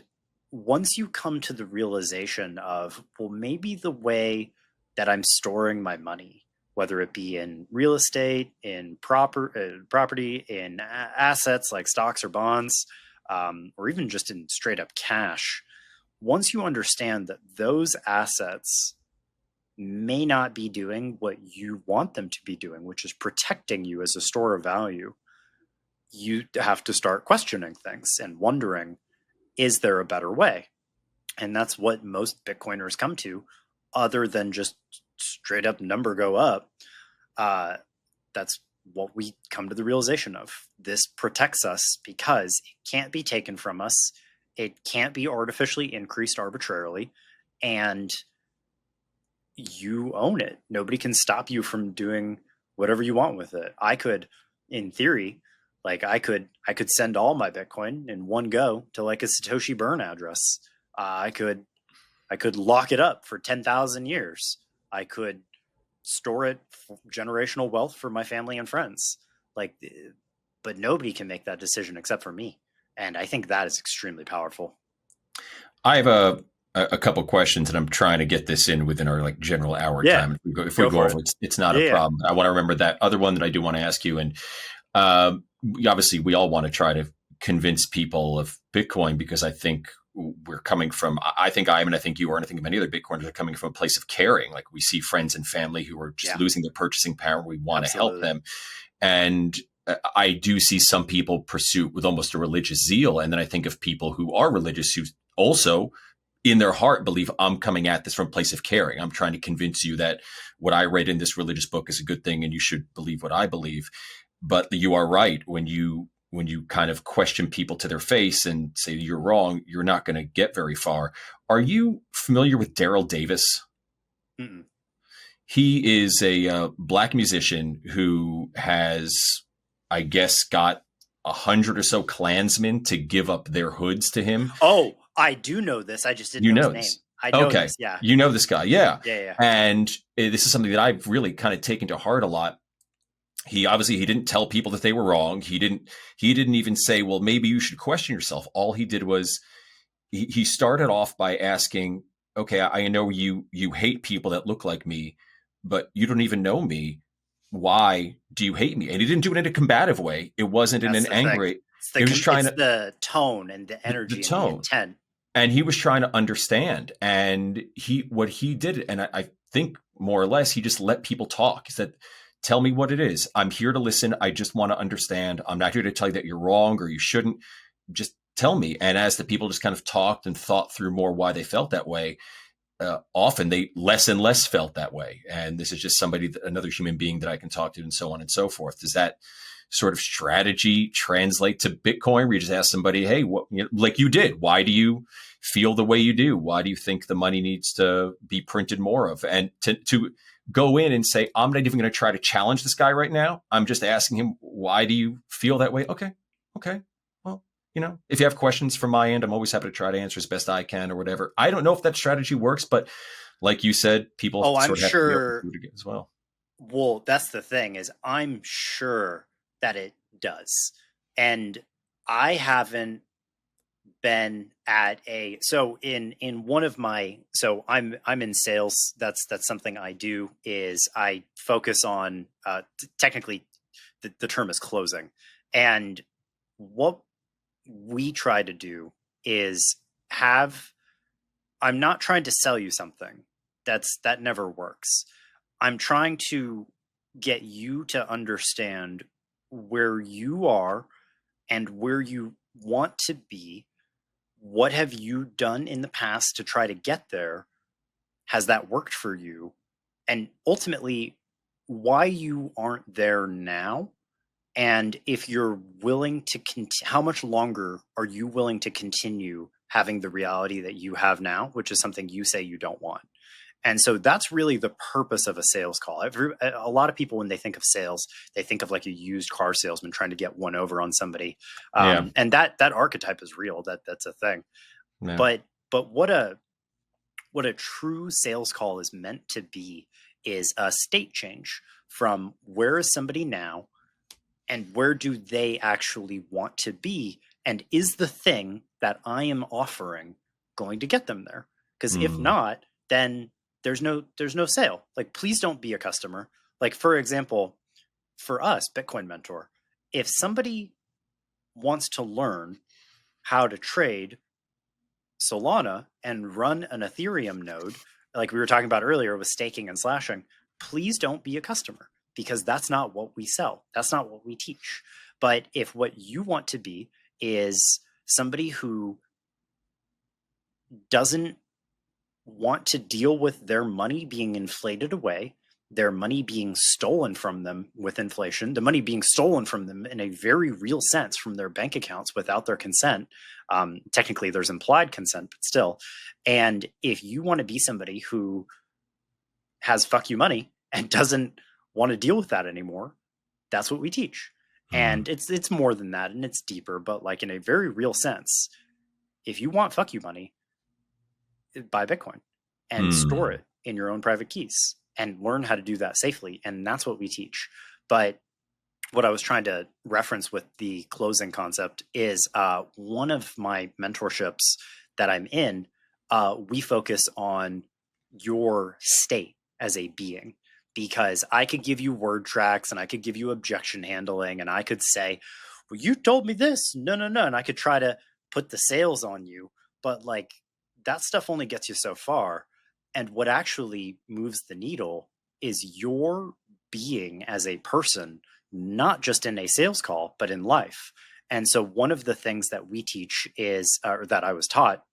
once you come to the realization of, well, maybe the way that I'm storing my money, whether it be in real estate, in property, in assets like stocks or bonds, or even just in straight up cash, once you understand that those assets may not be doing what you want them to be doing, which is protecting you as a store of value, you have to start questioning things and wondering, is there a better way? And that's what most Bitcoiners come to, other than just straight up number go up. That's what we come to the realization of. This protects us because it can't be taken from us. It can't be artificially increased arbitrarily. And you own it. Nobody can stop you from doing whatever you want with it. I could, in theory, like I could send all my Bitcoin in one go to like a Satoshi burn address. I could lock it up for 10,000 years. I could store it for generational wealth for my family and friends. Like, but nobody can make that decision except for me. And I think that is extremely powerful. I have a couple questions, and I'm trying to get this in within our like general hour Yeah, time. If we go go for over, it. it's not a Yeah, yeah, problem. I want to remember that other one that I do want to ask you. And obviously, we all want to try to convince people of Bitcoin because I think we're coming from. I think I am, and I think you are, and I think many other Bitcoiners are coming from a place of caring. Like we see friends and family who are just yeah, losing their purchasing power. We want to help absolutely. them, and I do see some people pursue with almost a religious zeal, and then I think of people who are religious who also in their heart believe I'm coming at this from a place of caring. I'm trying to convince you that what I read in this religious book is a good thing and you should believe what I believe. But you are right. When you kind of question people to their face and say you're wrong, you're not going to get very far. Are you familiar with Daryl Davis? Mm-mm. He is a black musician who has, I guess, got 100 or so Klansmen to give up their hoods to him. Oh, I do know this. I just didn't You know his know name. this. I know Okay. this. Yeah, You know this guy. Yeah. yeah, yeah. And this is something that I've really kind of taken to heart a lot. He didn't tell people that they were wrong. He didn't even say, well, maybe you should question yourself. All he did was he started off by asking, okay, I know you hate people that look like me, but you don't even know me. Why do you hate me? And he didn't do it in a combative way. It wasn't in That's an the thing. angry. It was just trying It's to the tone and the the energy and the tone. intent. And he was trying to understand. And what he did, and I think more or less, he just let people talk. He said, tell me what it is. I'm here to listen. I just want to understand. I'm not here to tell you that you're wrong or you shouldn't. Just tell me. And as the people just kind of talked and thought through more why they felt that way, often they less and less felt that way. And this is just another human being that I can talk to, and so on and so forth. Does that sort of strategy translate to Bitcoin, where you just ask somebody, hey, what, like you did, why do you feel the way you do? Why do you think the money needs to be printed more of? And to go in and say, I'm not even going to try to challenge this guy right now. I'm just asking him, why do you feel that way? Okay. Okay. Well, if you have questions from my end, I'm always happy to try to answer as best I can or whatever. I don't know if that strategy works, but like you said, people Oh, I'm sort of have to be open sure. to it as well. Well, that's the thing is I'm sure that it does. And I haven't been at a so in one of my so I'm in sales. That's something I do is I focus on technically the term is closing. And what we try to do is have I'm not trying to sell you something. That never works. I'm trying to get you to understand where you are and where you want to be. What have you done in the past to try to get there? Has that worked for you? And ultimately, why you aren't there now? And if you're willing to, how much longer are you willing to continue having the reality that you have now, which is something you say you don't want? And so that's really the purpose of a sales call. A lot of people, when they think of sales, they think of like a used car salesman trying to get one over on somebody, Yeah. and that archetype is real. That's a thing. Yeah. But what a true sales call is meant to be is a state change from where is somebody now and where do they actually want to be, and is the thing that I am offering going to get them there? Because if Mm. not, then there's no sale. Like, please don't be a customer. Like, for example, for us, Bitcoin Mentor, if somebody wants to learn how to trade Solana and run an Ethereum node, like we were talking about earlier with staking and slashing, please don't be a customer because that's not what we sell. That's not what we teach. But if what you want to be is somebody who doesn't want to deal with their money being inflated away, their money being stolen from them with inflation, the money being stolen from them in a very real sense from their bank accounts without their consent. Technically, there's implied consent, but still. And if you want to be somebody who has fuck you money and doesn't want to deal with that anymore, that's what we teach. And it's more than that, and it's deeper, but like in a very real sense, if you want fuck you money, buy Bitcoin and store it in your own private keys and learn how to do that safely. And that's what we teach. But what I was trying to reference with the closing concept is one of my mentorships that I'm in, we focus on your state as a being, because I could give you word tracks and I could give you objection handling and I could say, well, you told me this. No. And I could try to put the sails on you, but like that stuff only gets you so far. And what actually moves the needle is your being as a person, not just in a sales call, but in life. And so one of the things that we teach is, or that I was taught,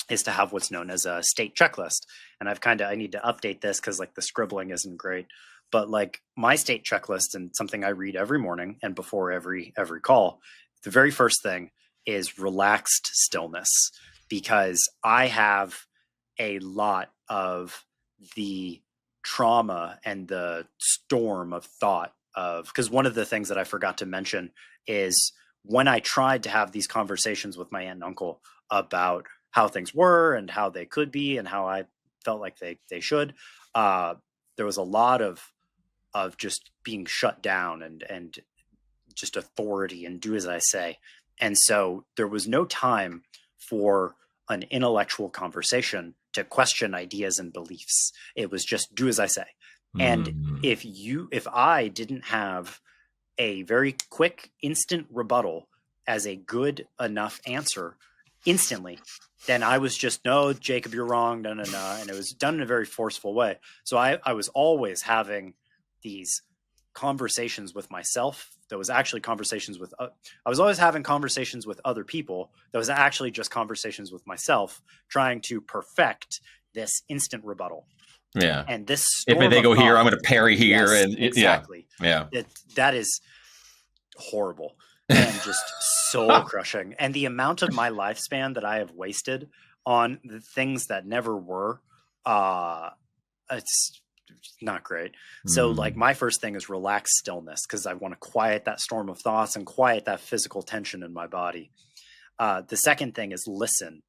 is to have what's known as a state checklist. And I need to update this because like the scribbling isn't great, but like my state checklist and something I read every morning and before every call, the very first thing is relaxed stillness, because I have a lot of the trauma and the storm of thought of, because one of the things that I forgot to mention is when I tried to have these conversations with my aunt and uncle about how things were and how they could be and how I felt like they should, there was a lot of just being shut down and just authority and do as I say. And so there was no time for an intellectual conversation to question ideas and beliefs. It was just do as I say. And if I didn't have a very quick instant rebuttal as a good enough answer instantly, then I was just, no, Jacob, you're wrong. No. And it was done in a very forceful way. So I was always having these conversations with myself. There was actually conversations with, I was always having conversations with other people. That was actually just conversations with myself, trying to perfect this instant rebuttal. Yeah. And this if storm they go of here, thought, I'm going to parry here. yes, And exactly. Yeah. That is horrible and just soul crushing. And the amount of my lifespan that I have wasted on the things that never were, it's not great. So like my first thing is relax stillness, because I want to quiet that storm of thoughts and quiet that physical tension in my body. The second thing is listen.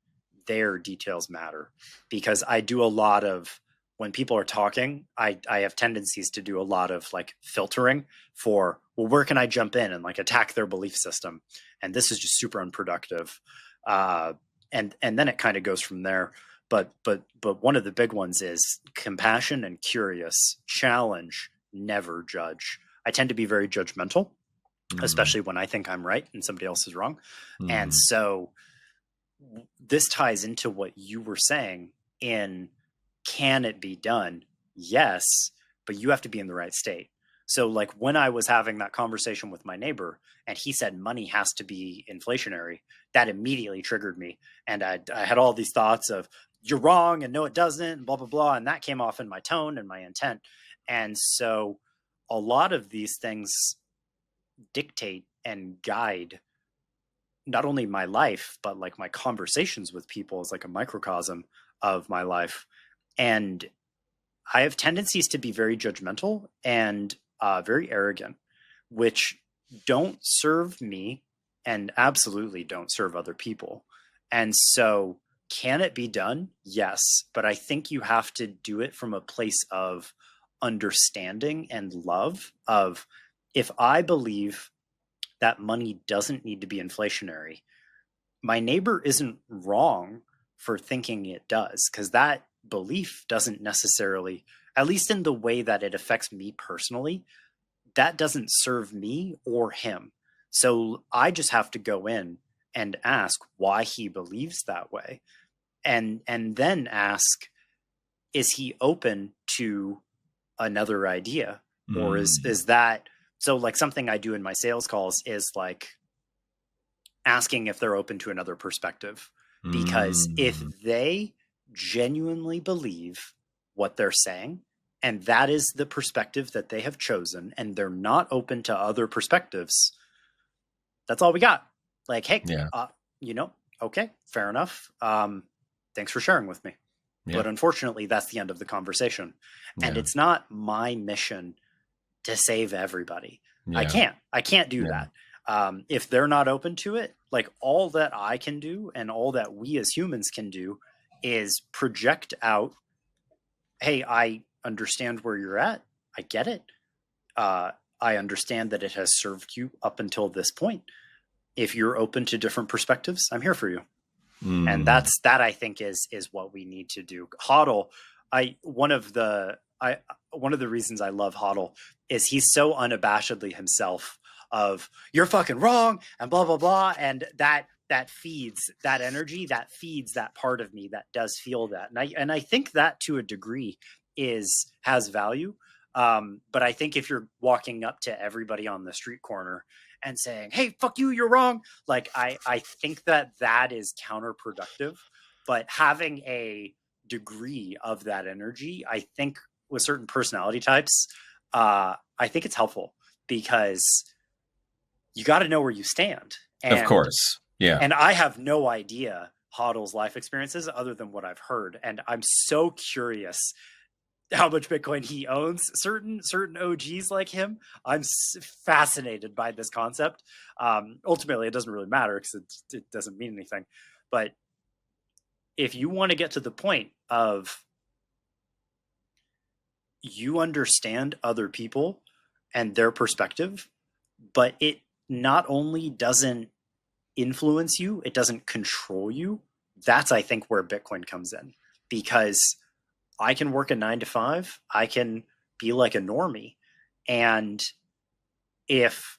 Their details matter, because I do a lot of, when people are talking, I have tendencies to do a lot of like filtering for, well, where can I jump in and like attack their belief system? And this is just super unproductive. And then it kind of goes from there. But one of the big ones is compassion and curious, challenge, never judge. I tend to be very judgmental, especially when I think I'm right and somebody else is wrong. And so this ties into what you were saying in, can it be done? Yes, but you have to be in the right state. So like when I was having that conversation with my neighbor and he said money has to be inflationary, that immediately triggered me. And I had all these thoughts of, you're wrong and no, it doesn't, and blah, blah, blah. And that came off in my tone and my intent. And so a lot of these things dictate and guide not only my life, but like my conversations with people is like a microcosm of my life. And I have tendencies to be very judgmental and very arrogant, which don't serve me and absolutely don't serve other people. And so can it be done? Yes. But I think you have to do it from a place of understanding and love of, if I believe that money doesn't need to be inflationary, my neighbor isn't wrong for thinking it does, because that belief doesn't necessarily, at least in the way that it affects me personally, that doesn't serve me or him. So I just have to go in and ask why he believes that way. And then ask, is he open to another idea? Or is that, so like something I do in my sales calls is like asking if they're open to another perspective. Because if they genuinely believe what they're saying, and that is the perspective that they have chosen, and they're not open to other perspectives, that's all we got. Like, hey, okay, fair enough. Thanks for sharing with me. Yeah. But unfortunately, that's the end of the conversation. And Yeah. it's not my mission to save everybody. Yeah. I can't do Yeah. that. If they're not open to it, like all that I can do and all that we as humans can do is project out, hey, I understand where you're at. I get it. I understand that it has served you up until this point. If you're open to different perspectives, I'm here for you. And Mm. that I think is what we need to do. Hoddle, one of the reasons I love Hoddle is he's so unabashedly himself of you're fucking wrong and blah blah blah, and that feeds that energy, that feeds that part of me that does feel that, and I think that to a degree has value. But I think if you're walking up to everybody on the street corner and saying, "Hey, fuck you, you're wrong," like I think that is counterproductive. But having a degree of that energy, I think with certain personality types, I think it's helpful because you got to know where you stand. Of course. Yeah. And I have no idea Hoddle's life experiences other than what I've heard, and I'm so curious how much Bitcoin he owns. Certain OGs like him, I'm fascinated by this concept. Ultimately, it doesn't really matter because it doesn't mean anything. But if you want to get to the point of you understand other people and their perspective, but it not only doesn't influence you, it doesn't control you. That's, I think, where Bitcoin comes in, because I can work a 9 to 5. I can be like a normie. And if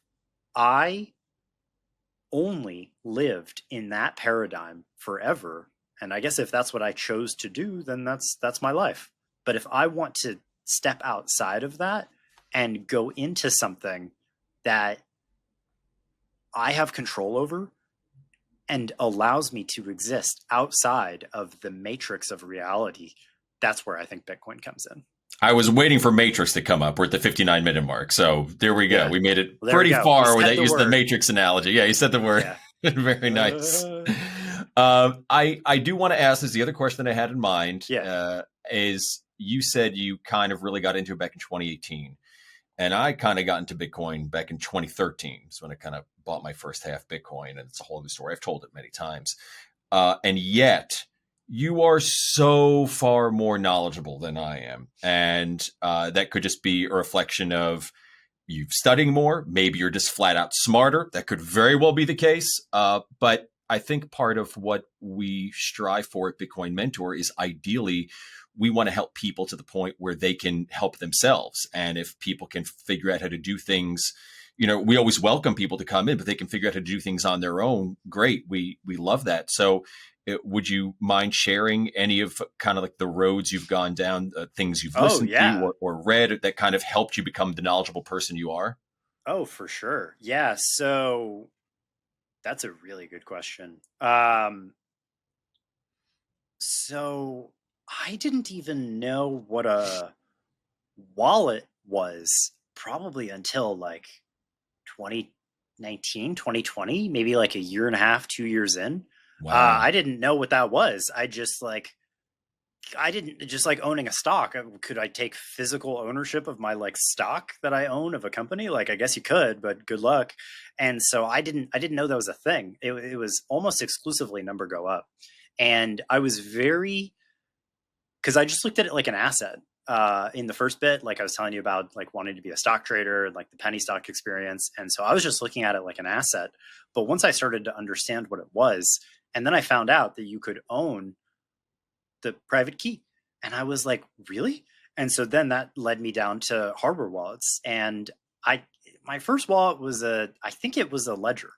I only lived in that paradigm forever, and I guess if that's what I chose to do, then that's my life. But if I want to step outside of that and go into something that I have control over and allows me to exist outside of the matrix of reality, that's where I think Bitcoin comes in. I was waiting for Matrix to come up. We're at the 59-minute mark. So there we go. Yeah. We made it Well, pretty far without using the word. Matrix analogy. Yeah, you said the word. Yeah. Very nice. I do want to ask, this is the other question that I had in mind, Yeah. is you said you kind of really got into it back in 2018. And I kind of got into Bitcoin back in 2013. It's when I kind of bought my first half Bitcoin. And it's a whole new story. I've told it many times. And yet you are so far more knowledgeable than I am. And that could just be a reflection of you studying more. Maybe you're just flat out smarter. That could very well be the case. But I think part of what we strive for at Bitcoin Mentor is ideally we want to help people to the point where they can help themselves. And if people can figure out how to do things, we always welcome people to come in, but they can figure out how to do things on their own. Great. We love that. So would you mind sharing any of kind of like the roads you've gone down, things you've listened to or read that kind of helped you become the knowledgeable person you are? Oh, for sure. Yeah. So that's a really good question. So I didn't even know what a wallet was probably until like 2019, 2020, maybe like a year and a half, 2 years in. Wow. I didn't know what that was. I didn't just like owning a stock. Could I take physical ownership of my like stock that I own of a company? Like, I guess you could, but good luck. And so I didn't know that was a thing. It was almost exclusively number go up. And I was because I just looked at it like an asset. In the first bit, like I was telling you about, like wanting to be a stock trader, like the penny stock experience. And so I was just looking at it like an asset. But once I started to understand what it was, and then I found out that you could own the private key, and I was like, really? And so then that led me down to hardware wallets. And my first wallet I think it was a Ledger.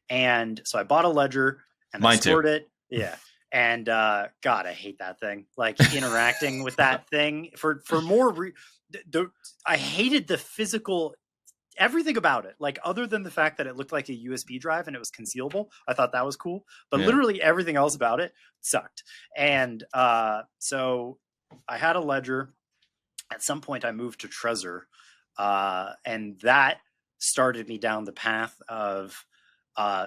And so I bought a Ledger and I stored it. Yeah. And God, I hate that thing. Like interacting with that thing for more. I hated the physical, everything about it. Like other than the fact that it looked like a USB drive and it was concealable, I thought that was cool. But literally everything else about it sucked. And so I had a Ledger. At some point, I moved to Trezor, and that started me down the path of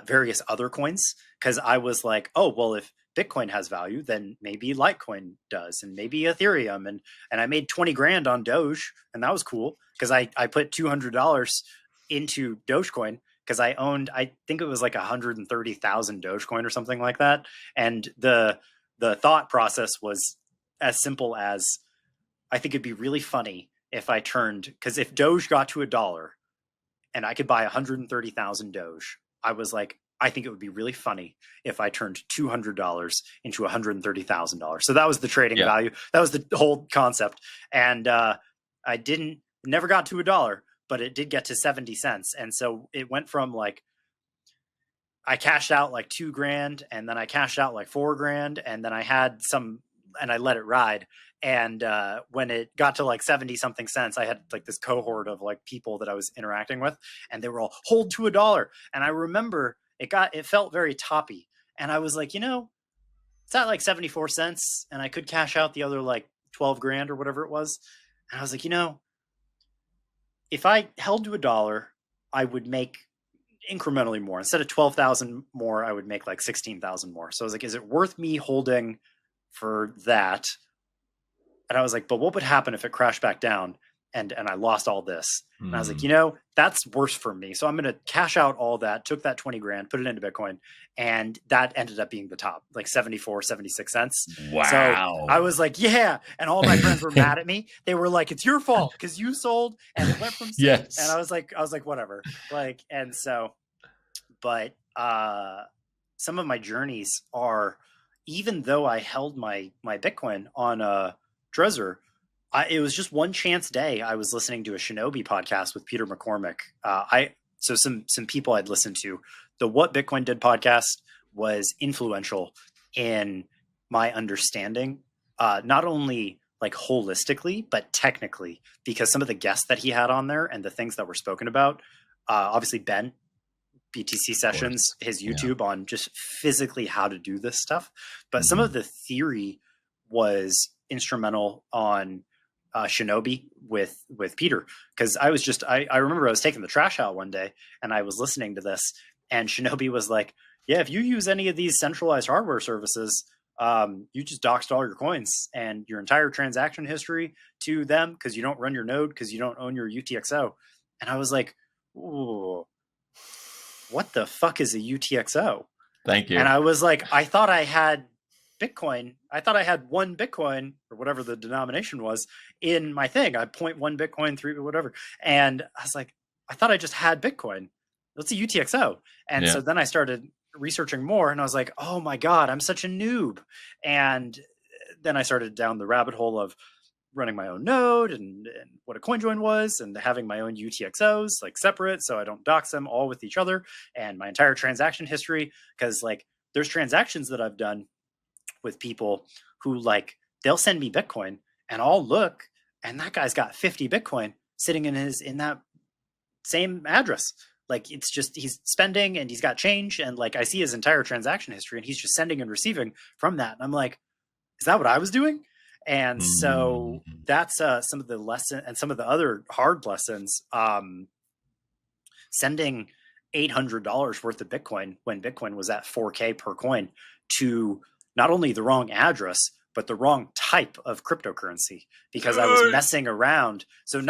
various other coins, because I was like, oh, well, Bitcoin has value, then maybe Litecoin does, and maybe Ethereum. And I made 20 grand on Doge, and that was cool because I put $200 into Dogecoin because I owned, I think it was like 130,000 Dogecoin or something like that. And the thought process was as simple as, I think it'd be really funny if I turned, because if Doge got to $1 and I could buy 130,000 Doge, I was like, I think it would be really funny if I turned $200 into $130,000. So that was the trading value. That was the whole concept. And I never got to $1, but it did get to 70 cents. And so it went from like, I cashed out like $2 grand, and then I cashed out like $4 grand, and then I had some, and I let it ride. And when it got to like 70 something cents, I had like this cohort of like people that I was interacting with, and they were all hold to $1. And I remember it felt very toppy. And I was like, it's at like 74 cents, and I could cash out the other like 12 grand or whatever it was. And I was like, if I held to $1, I would make incrementally more. Instead of 12,000 more, I would make like 16,000 more. So I was like, is it worth me holding for that? And I was like, but what would happen if it crashed back down and I lost all this? And I was like, that's worse for me. So I'm going to cash out all that, took that 20 grand, put it into Bitcoin. And that ended up being the top, like 74, 76 cents. Wow. So I was like, yeah. And all my friends were mad at me. They were like, it's your fault because you sold and it went from, yes. And I was like, whatever. Like, and so, but some of my journeys are, even though I held my Bitcoin on a Trezor, it was just one chance day. I was listening to a Shinobi podcast with Peter McCormick. So some people I'd listened to. The What Bitcoin Did podcast was influential in my understanding, not only like holistically, but technically, because some of the guests that he had on there and the things that were spoken about, obviously Ben, BTC Sessions, his YouTube on just physically how to do this stuff. But some of the theory was instrumental on Shinobi with Peter, because I remember I was taking the trash out one day and I was listening to this, and Shinobi was like, yeah, if you use any of these centralized hardware services, you just doxed all your coins and your entire transaction history to them because you don't run your node, because you don't own your UTXO. And I was like, ooh, what the fuck is a UTXO? Thank you. And I was like, I thought I had Bitcoin. I thought I had 1 Bitcoin or whatever the denomination was in my thing. I 0.1 Bitcoin, 3, whatever. And I was like, I thought I just had Bitcoin. What's a UTXO? And so then I started researching more, and I was like, oh my God, I'm such a noob. And then I started down the rabbit hole of running my own node and what a CoinJoin was, and having my own UTXOs like separate so I don't dox them all with each other, and my entire transaction history. Because like there's transactions that I've done with people who like, they'll send me Bitcoin and I'll look, and that guy's got 50 Bitcoin sitting in that same address. Like it's just, he's spending and he's got change, and like I see his entire transaction history and he's just sending and receiving from that. And I'm like, is that what I was doing? And so that's some of the lesson, and some of the other hard lessons. Sending $800 worth of Bitcoin when Bitcoin was at 4K per coin to not only the wrong address, but the wrong type of cryptocurrency, because I was messing around. So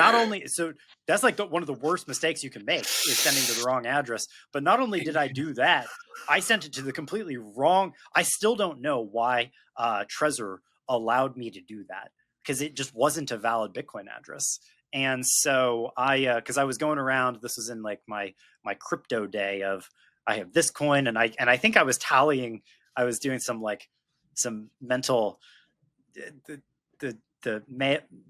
that's like one of the worst mistakes you can make, is sending to the wrong address. But not only did I do that, I sent it to the completely wrong. I still don't know why Trezor allowed me to do that, because it just wasn't a valid Bitcoin address. And so because I was going around, this was in like my crypto day of, I have this coin, and I think I was tallying, I was doing some mental, the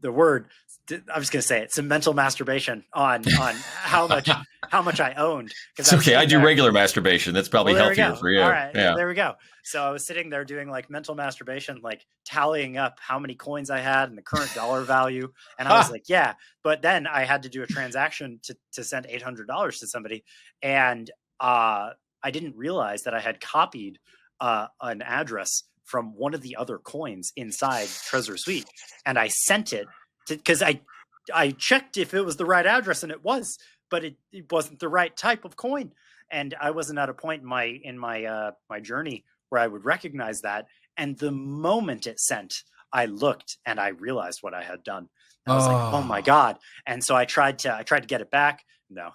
word, I'm just gonna say it, some mental masturbation on how much I owned. It's okay. I do regular masturbation. That's probably healthier for you. All right, there we go. So I was sitting there doing like mental masturbation, like tallying up how many coins I had and the current dollar value, and I was like, yeah. But then I had to do a transaction to send $800 to somebody, and I didn't realize that I had copied an address from one of the other coins inside Trezor Suite, and I sent it because I checked if it was the right address, and it was, but it wasn't the right type of coin. And I wasn't at a point in my journey where I would recognize that. And the moment it sent, I looked and I realized what I had done. And I was like, oh my Oh. God. And so I tried to get it back. No.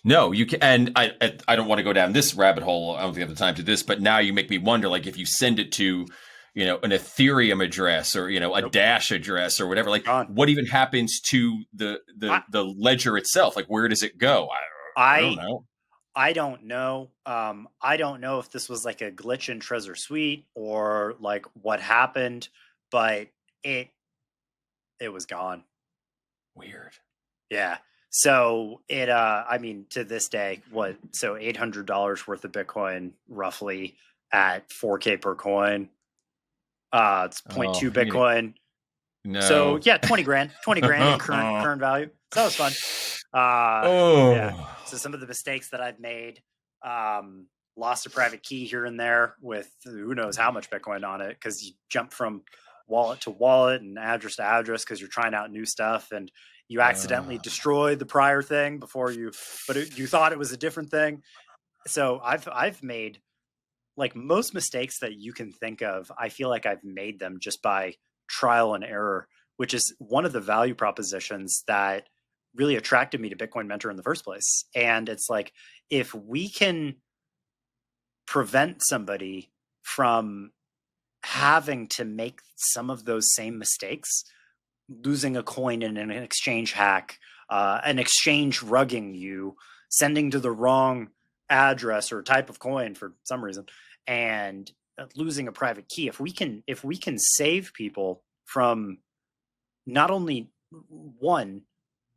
No, you can, and I don't want to go down this rabbit hole. I don't think I have the time to this, but now you make me wonder, like if you send it to, an Ethereum address or a Nope. Dash address or whatever, like Gone. what even happens to I the ledger itself? Like where does it go? I don't I know. I don't know. I don't know if this was like a glitch in Trezor Suite or like what happened, but it it was gone. Weird. Yeah. So I mean to this day, so $800 worth of Bitcoin roughly at 4K per coin. It's zero point Oh, 0.2 Bitcoin. So no. yeah, 20 grand in current value. So that was fun. Yeah. Oh. So some of the mistakes that I've made, lost a private key here and there with who knows how much Bitcoin on it, because you jump from wallet to wallet and address to address because you're trying out new stuff, and you accidentally destroyed the prior thing you thought it was a different thing. So I've made, like, most mistakes that you can think of. I feel like I've made them just by trial and error, which is one of the value propositions that really attracted me to Bitcoin Mentor in the first place. And it's like, if we can prevent somebody from having to make some of those same mistakes, losing a coin in an exchange hack, an exchange rugging you, sending to the wrong address or type of coin for some reason, and losing a private key. If we can save people from not only one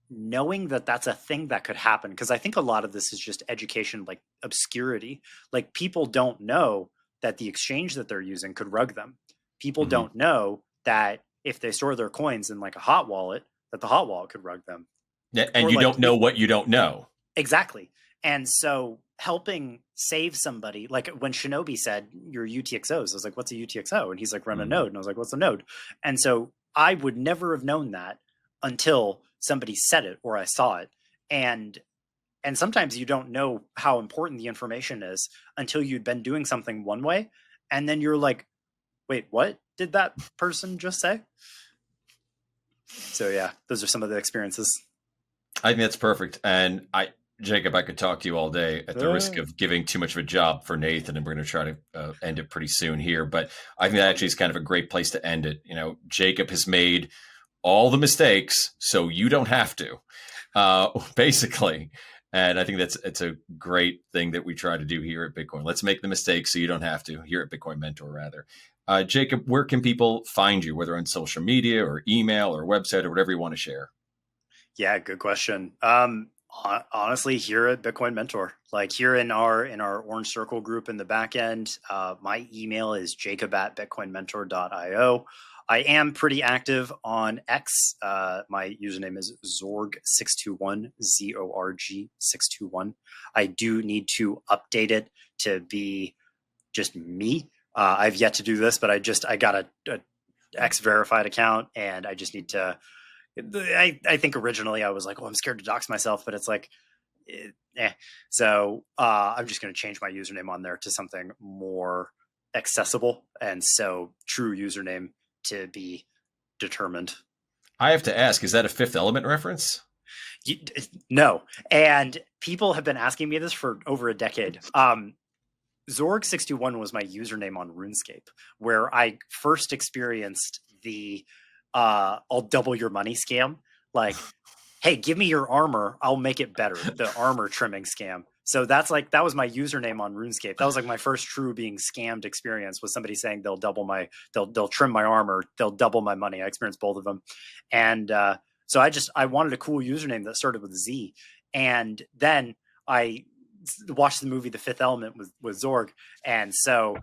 knowing that that's a thing that could happen, because I think a lot of this is just education, like obscurity. Like, people don't know that the exchange that they're using could rug them. People Mm-hmm. don't know that if they store their coins in like a hot wallet, that the hot wallet could rug them. Yeah, and Or you like, don't know what you don't know. exactly. And so helping save somebody, like when Shinobi said your UTXOs, I was like, what's a UTXO? And he's like, run a node. And I was like, what's a node? And so I would never have known that until somebody said it or I saw it. And sometimes you don't know how important the information is until you'd been doing something one way. And then you're like, wait, what did that person just say? So yeah, those are some of the experiences. I think that's perfect. And Jacob, I could talk to you all day at the risk of giving too much of a job for Nathan, and we're going to try to end it pretty soon here. But I think that actually is kind of a great place to end it. Jacob has made all the mistakes, so you don't have to, basically. And I think it's a great thing that we try to do here at Bitcoin. Let's make the mistakes so you don't have to, here at Bitcoin Mentor, rather. Jacob, where can people find you, whether on social media or email or website or whatever you want to share? Yeah, good question. Honestly, here at Bitcoin Mentor, like here in our Orange Circle group in the back end, my email is jacob@bitcoinmentor.io. I am pretty active on X. My username is Zorg621, Zorg621. I do need to update it to be just me. I've yet to do this, but I got a X verified account, and I just need to. I think originally I was like, oh, I'm scared to dox myself, but it's like, eh. So I'm just going to change my username on there to something more accessible, and so true username to be determined. I have to ask, is that a Fifth Element reference? No, and people have been asking me this for over a decade. Zorg621 was my username on RuneScape, where I first experienced the I'll double your money scam. Like, hey, give me your armor, I'll make it better. The armor trimming scam. So that was my username on RuneScape. That was like my first true being scammed experience, was somebody saying they'll trim my armor, they'll double my money. I experienced both of them. And so I wanted a cool username that started with Z. And then I watched the movie The Fifth Element with Zorg. And so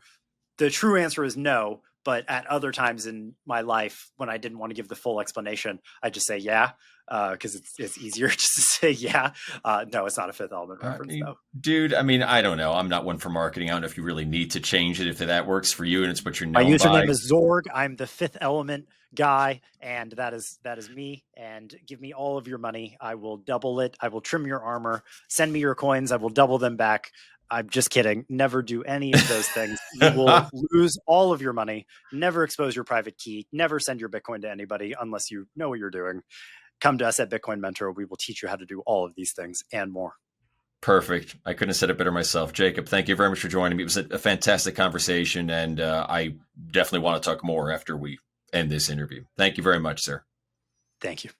the true answer is no. But at other times in my life, when I didn't want to give the full explanation, I just say yeah, because it's easier just to say yeah. No, it's not a Fifth Element reference, though. Dude, I mean, I don't know. I'm not one for marketing. I don't know if you really need to change it if that works for you and it's what you're My known by. username is Zorg. I'm the Fifth Element guy, and that is me. And give me all of your money. I will double it. I will trim your armor. Send me your coins. I will double them back. I'm just kidding. Never do any of those things. You will lose all of your money. Never expose your private key. Never send your Bitcoin to anybody unless you know what you're doing. Come to us at Bitcoin Mentor. We will teach you how to do all of these things and more. Perfect. I couldn't have said it better myself. Jacob, thank you very much for joining me. It was a fantastic conversation, and I definitely want to talk more after we end this interview. Thank you very much, sir. Thank you.